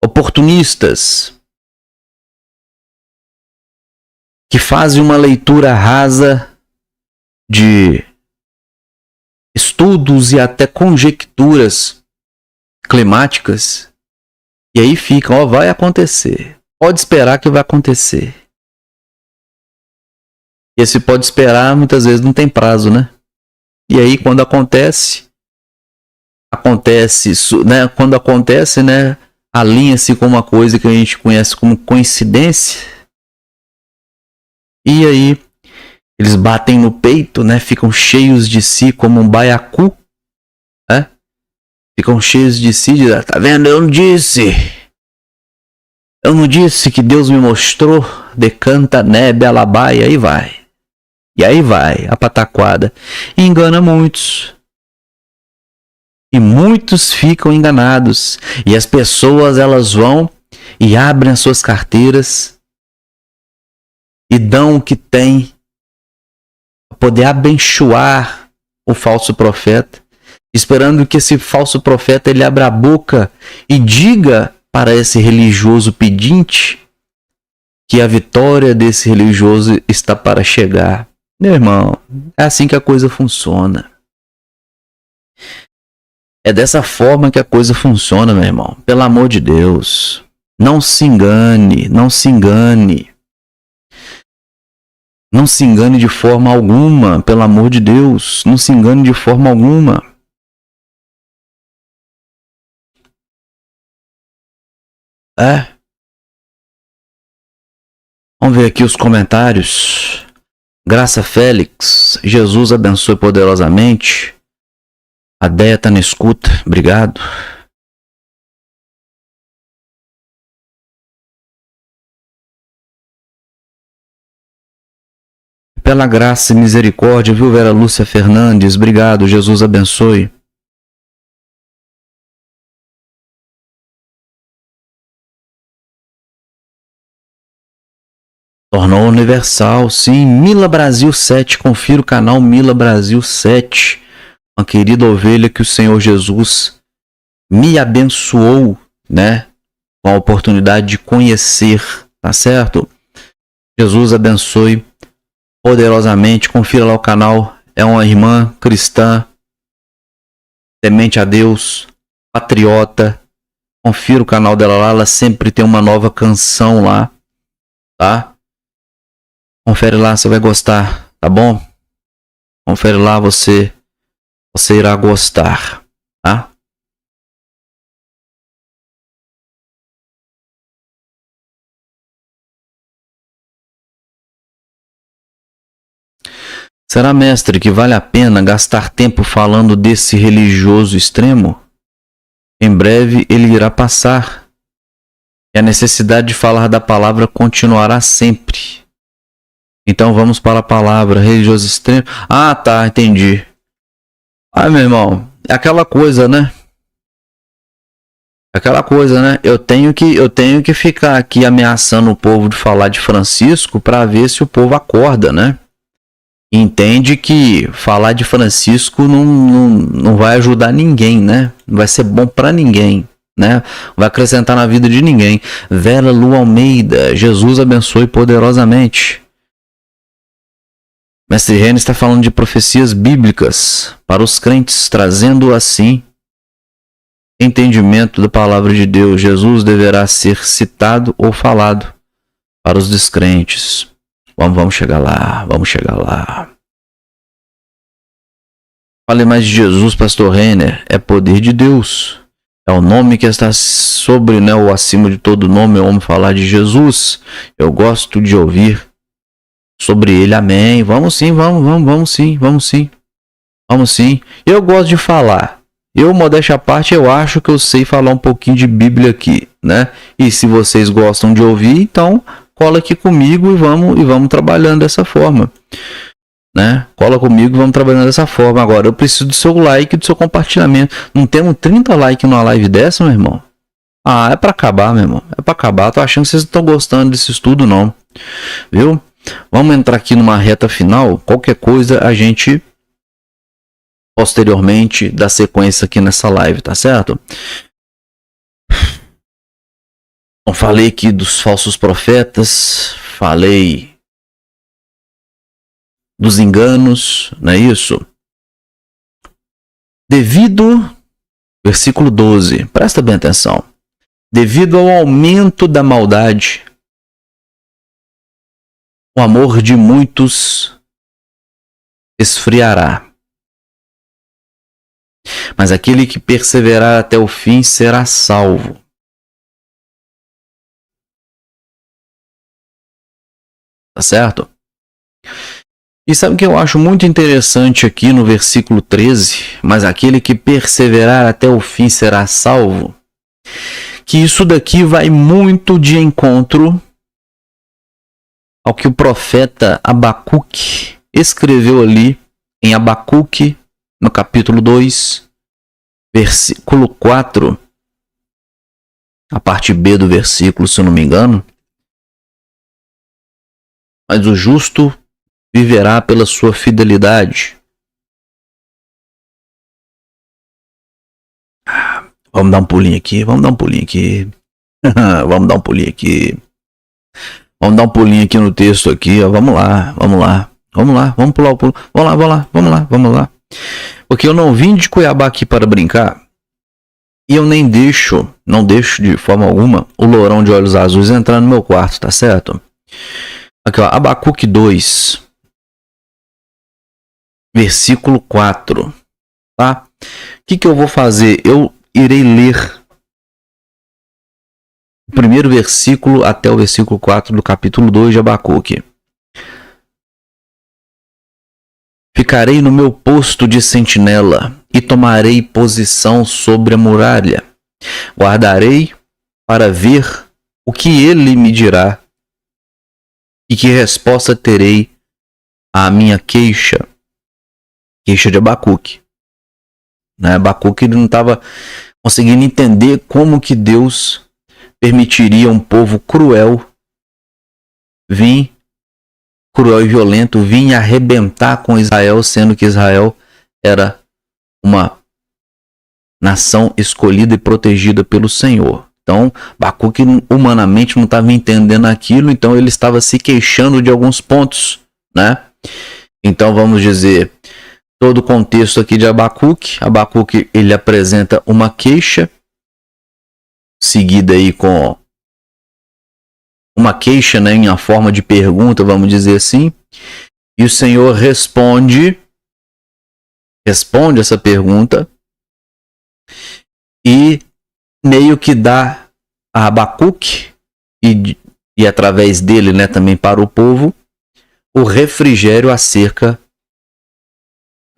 Oportunistas. Que fazem uma leitura rasa de estudos e até conjecturas climáticas. E aí ficam, vai acontecer. Pode esperar que vai acontecer. E esse pode esperar, muitas vezes não tem prazo, né? E aí quando acontece, né? Quando acontece, né? Alinha-se com uma coisa que a gente conhece como coincidência. E aí eles batem no peito, né? Ficam cheios de si como um baiacu, né? Ficam cheios de si, tá vendo? Eu não disse que Deus me mostrou, decanta, nebe, alabai, aí vai. E aí vai, a pataquada. E engana muitos. E muitos ficam enganados. E as pessoas, elas vão e abrem as suas carteiras e dão o que tem para poder abençoar o falso profeta, esperando que esse falso profeta ele abra a boca e diga para esse religioso pedinte que a vitória desse religioso está para chegar. Meu irmão, é assim que a coisa funciona. É dessa forma que a coisa funciona, meu irmão. Pelo amor de Deus. Não se engane, não se engane. Não se engane de forma alguma, pelo amor de Deus. Não se engane de forma alguma. Vamos ver aqui os comentários. Graça Félix, Jesus abençoe poderosamente. A Deia tá na escuta, obrigado. Pela graça e misericórdia, viu, Vera Lúcia Fernandes, obrigado, Jesus abençoe. Tornou universal, sim. Mila Brasil 7, confira o canal Mila Brasil 7. Uma querida ovelha que o Senhor Jesus me abençoou, né? Com a oportunidade de conhecer, tá certo? Jesus abençoe poderosamente. Confira lá o canal. É uma irmã cristã, temente a Deus, patriota. Confira o canal dela lá. Ela sempre tem uma nova canção lá, tá? Confere lá, você vai gostar, tá bom? Confere lá, você irá gostar, tá? Será, mestre, que vale a pena gastar tempo falando desse religioso extremo? Em breve ele irá passar, e a necessidade de falar da palavra continuará sempre. Então vamos para a palavra religioso extremo. Ah, tá, entendi. Ah, meu irmão, é aquela coisa, né? Aquela coisa, né? Eu tenho que ficar aqui ameaçando o povo de falar de Francisco para ver se o povo acorda, né? Entende que falar de Francisco não vai ajudar ninguém, né? Não vai ser bom para ninguém, né? Não vai acrescentar na vida de ninguém. Vera Lu Almeida, Jesus abençoe poderosamente. Mestre Renan está falando de profecias bíblicas para os crentes, trazendo assim entendimento da palavra de Deus. Jesus deverá ser citado ou falado para os descrentes. Vamos chegar lá, vamos chegar lá. Fale mais de Jesus, pastor Renner. É poder de Deus. É o nome que está sobre, né, ou acima de todo nome. Eu amo falar de Jesus. Eu gosto de ouvir sobre ele. Amém. Vamos sim, vamos sim. Eu gosto de falar. Eu, modéstia à parte, eu acho que eu sei falar um pouquinho de Bíblia aqui, né? E se vocês gostam de ouvir, então cola aqui comigo e vamos trabalhando dessa forma, né? Cola comigo e vamos trabalhando dessa forma. Agora, eu preciso do seu like e do seu compartilhamento. Não temos 30 likes numa live dessa, meu irmão? Ah, é pra acabar, meu irmão. É pra acabar. Tô achando que vocês não estão gostando desse estudo, não. Viu? Vamos entrar aqui numa reta final. Qualquer coisa a gente posteriormente dá sequência aqui nessa live, tá certo? Eu falei aqui dos falsos profetas, falei dos enganos, não é isso? Versículo 12, presta bem atenção. Devido ao aumento da maldade, o amor de muitos esfriará. Mas aquele que perseverar até o fim será salvo. Tá certo? E sabe o que eu acho muito interessante aqui no versículo 13? Mas aquele que perseverar até o fim será salvo. Que isso daqui vai muito de encontro ao que o profeta Abacuque escreveu ali em Abacuque, no capítulo 2, versículo 4, a parte B do versículo, se eu não me engano. Mas o justo viverá pela sua fidelidade. Vamos dar um pulinho aqui. Vamos dar um pulinho aqui no texto aqui. Ó. Vamos pular o pulo. Vamos lá. Porque eu não vim de Cuiabá aqui para brincar. E eu não deixo de forma alguma o lourão de olhos azuis entrar no meu quarto, tá certo? Aqui, ó, Abacuque 2, versículo 4, tá? O que eu vou fazer? Eu irei ler o primeiro versículo até o versículo 4 do capítulo 2 de Abacuque. Ficarei no meu posto de sentinela e tomarei posição sobre a muralha. Guardarei para ver o que ele me dirá e que resposta terei à minha queixa de Abacuque. Né? Abacuque não estava conseguindo entender como que Deus permitiria um povo cruel e violento vir arrebentar com Israel, sendo que Israel era uma nação escolhida e protegida pelo Senhor. Então, Abacuque humanamente não estava entendendo aquilo, então ele estava se queixando de alguns pontos, né? Então, vamos dizer, todo o contexto aqui de Abacuque, ele apresenta uma queixa, seguida aí com uma queixa, né, em uma forma de pergunta, vamos dizer assim, e o Senhor responde essa pergunta e meio que dá a Abacuque e através dele, né, também para o povo, o refrigério acerca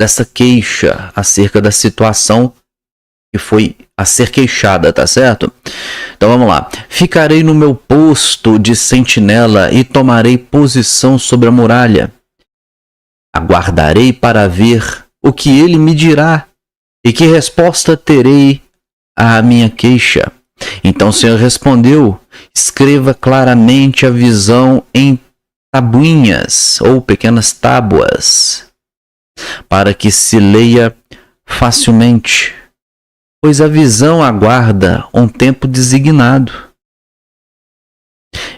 dessa queixa, acerca da situação que foi a ser queixada, tá certo? Então vamos lá. Ficarei no meu posto de sentinela e tomarei posição sobre a muralha. Aguardarei para ver o que ele me dirá e que resposta terei à minha queixa. Então o Senhor respondeu: escreva claramente a visão em tabuinhas ou pequenas tábuas, para que se leia facilmente, pois a visão aguarda um tempo designado.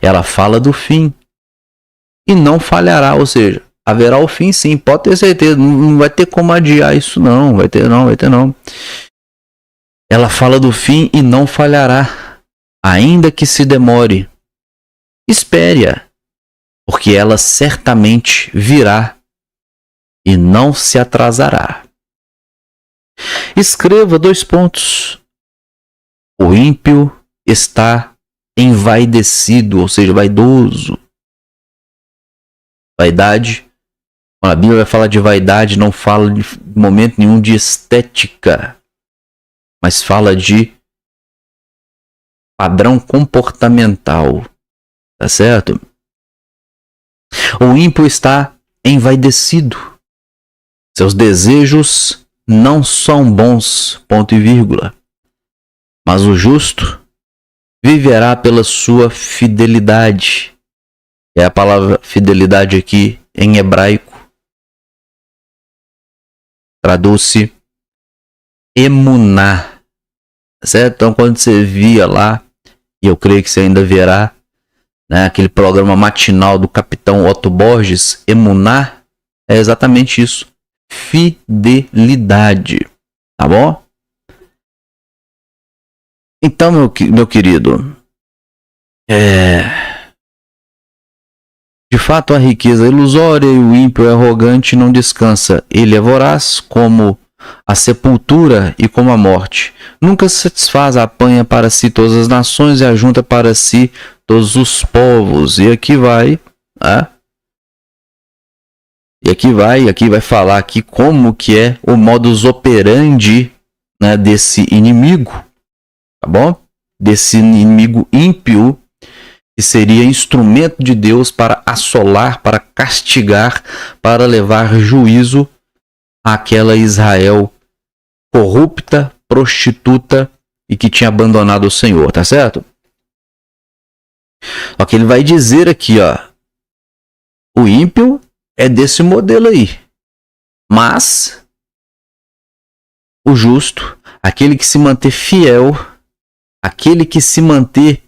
Ela fala do fim e não falhará, ou seja, haverá o fim sim, pode ter certeza, não vai ter como adiar isso não, vai ter não. Ela fala do fim e não falhará, ainda que se demore. Espere-a, porque ela certamente virá e não se atrasará. Escreva 2 pontos. O ímpio está envaidecido, ou seja, vaidoso. Vaidade, quando a Bíblia vai falar de vaidade, não fala de momento nenhum de estética, mas fala de padrão comportamental, tá certo? O ímpio está envaidecido. Seus desejos não são bons, ponto e vírgula. Mas o justo viverá pela sua fidelidade. É a palavra fidelidade aqui em hebraico. Traduz-se emuná. Certo? Então quando você via lá, e eu creio que você ainda verá, né, aquele programa matinal do capitão Otto Borges, emuná é exatamente isso. Fidelidade. Tá bom? Então, meu querido, de fato a riqueza é ilusória e o ímpio é arrogante e não descansa. Ele é voraz como a sepultura e como a morte. Nunca se satisfaz, apanha para si todas as nações e ajunta para si todos os povos. E aqui vai, aqui vai falar aqui como que é o modus operandi, né, desse inimigo, tá bom? Desse inimigo ímpio, que seria instrumento de Deus para assolar, para castigar, para levar juízo àquela Israel corrupta, prostituta e que tinha abandonado o Senhor, tá certo? Só que ele vai dizer aqui, o ímpio é desse modelo aí, mas o justo, aquele que se manter fiel, aquele que se manter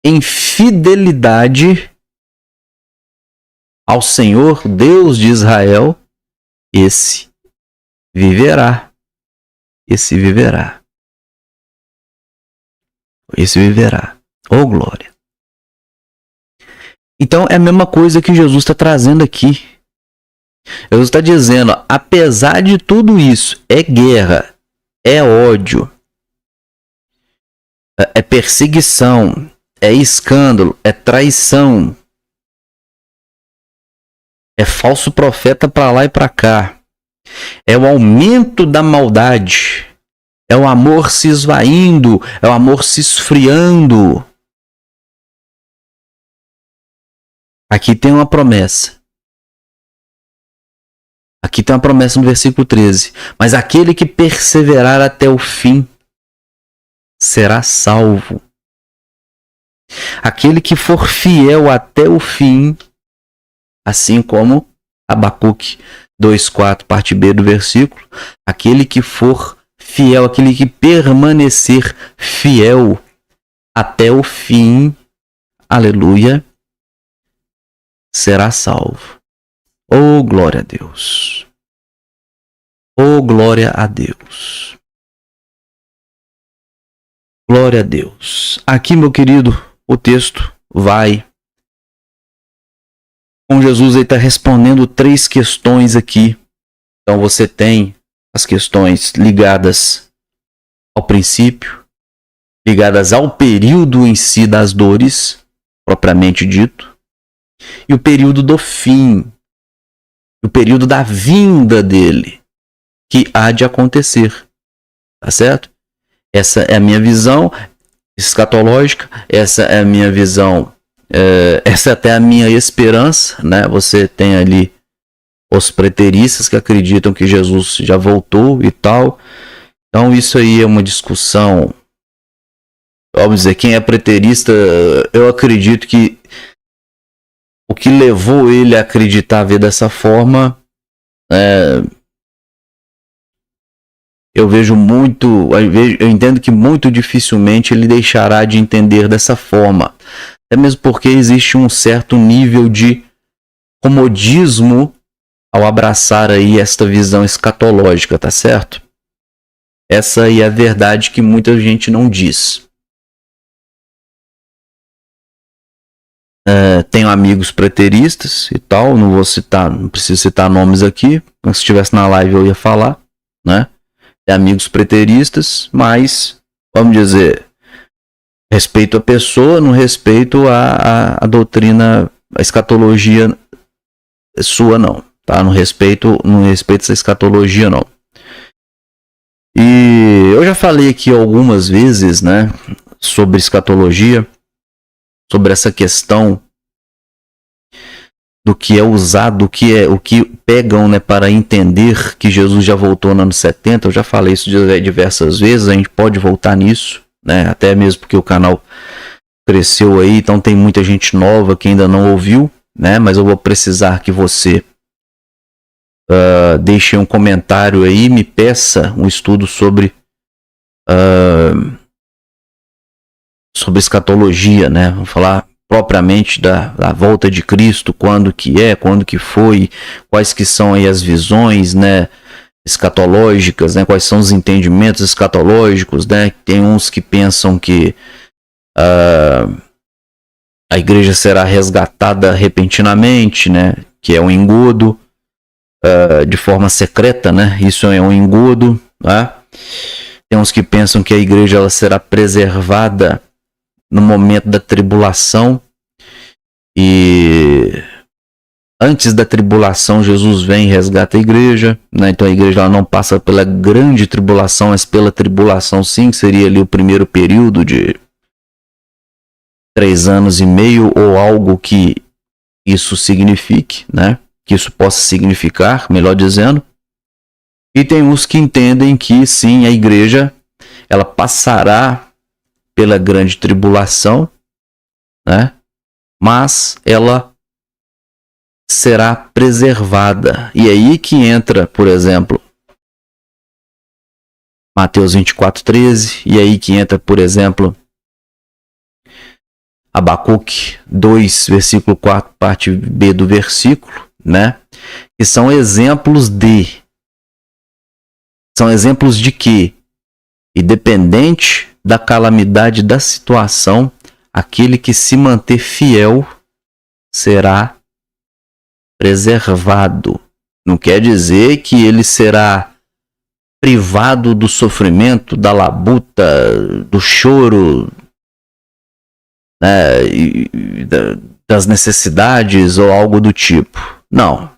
em fidelidade ao Senhor, Deus de Israel, esse viverá. Esse viverá. Esse viverá. Oh, glória. Então é a mesma coisa que Jesus está trazendo aqui. Jesus está dizendo, apesar de tudo isso, é guerra, é ódio, é perseguição, é escândalo, é traição, é falso profeta para lá e para cá, é o aumento da maldade, é o amor se esvaindo, é o amor se esfriando. Aqui tem uma promessa. Aqui tem uma promessa no versículo 13. Mas aquele que perseverar até o fim será salvo. Aquele que for fiel até o fim, assim como Abacuque 2:4, parte B do versículo, aquele que for fiel, aquele que permanecer fiel até o fim, aleluia, será salvo. Oh, glória a Deus. Oh, glória a Deus. Glória a Deus. Aqui, meu querido, o texto vai com Jesus, ele está respondendo 3 questões aqui. Então você tem as questões ligadas ao princípio, ligadas ao período em si das dores, propriamente dito, e o período do fim, o período da vinda dele, que há de acontecer, tá certo? Essa é a minha visão escatológica, essa é a minha visão, essa é até a minha esperança, né? Você tem ali os preteristas que acreditam que Jesus já voltou e tal. Então isso aí é uma discussão. Vamos dizer, quem é preterista, eu acredito que o que levou ele a acreditar, a ver dessa forma, eu vejo muito, eu entendo que muito dificilmente ele deixará de entender dessa forma. Até mesmo porque existe um certo nível de comodismo ao abraçar aí esta visão escatológica, tá certo? Essa aí é a verdade que muita gente não diz. Tenho amigos preteristas e tal, não vou citar, não preciso citar nomes aqui, se estivesse na live eu ia falar, né? Tem amigos preteristas, mas, vamos dizer, respeito a pessoa, não respeito a doutrina, a escatologia sua não, tá? Não respeito essa escatologia não. E eu já falei aqui algumas vezes, né, sobre escatologia, sobre essa questão do que é usado, o que pegam, né, para entender que Jesus já voltou no ano 70. Eu já falei isso diversas vezes, a gente pode voltar nisso, né, até mesmo porque o canal cresceu aí, então tem muita gente nova que ainda não ouviu, né, mas eu vou precisar que você deixe um comentário aí, me peça um estudo sobre escatologia, né? Vamos falar propriamente da volta de Cristo, quando que foi, quais que são aí as visões, né, escatológicas, né? Quais são os entendimentos escatológicos, né? Tem uns que pensam que a igreja será resgatada repentinamente, né? Que é um engodo, de forma secreta, né? Isso é um engodo, né? Tem uns que pensam que a igreja ela será preservada no momento da tribulação, e antes da tribulação Jesus vem e resgata a igreja, né? Então a igreja ela não passa pela grande tribulação, mas pela tribulação sim, que seria ali o primeiro período de 3 anos e meio, ou algo que isso signifique, né? Que isso possa significar, melhor dizendo. E tem uns que entendem que sim, a igreja ela passará pela grande tribulação, né? Mas ela será preservada. E aí que entra, por exemplo, Mateus 24:13, e aí que entra, por exemplo, Abacuque 2, versículo 4, parte B do versículo, né? Que são exemplos de que, independente da calamidade da situação, aquele que se manter fiel será preservado. Não quer dizer que ele será privado do sofrimento, da labuta, do choro, né, das necessidades ou algo do tipo. Não.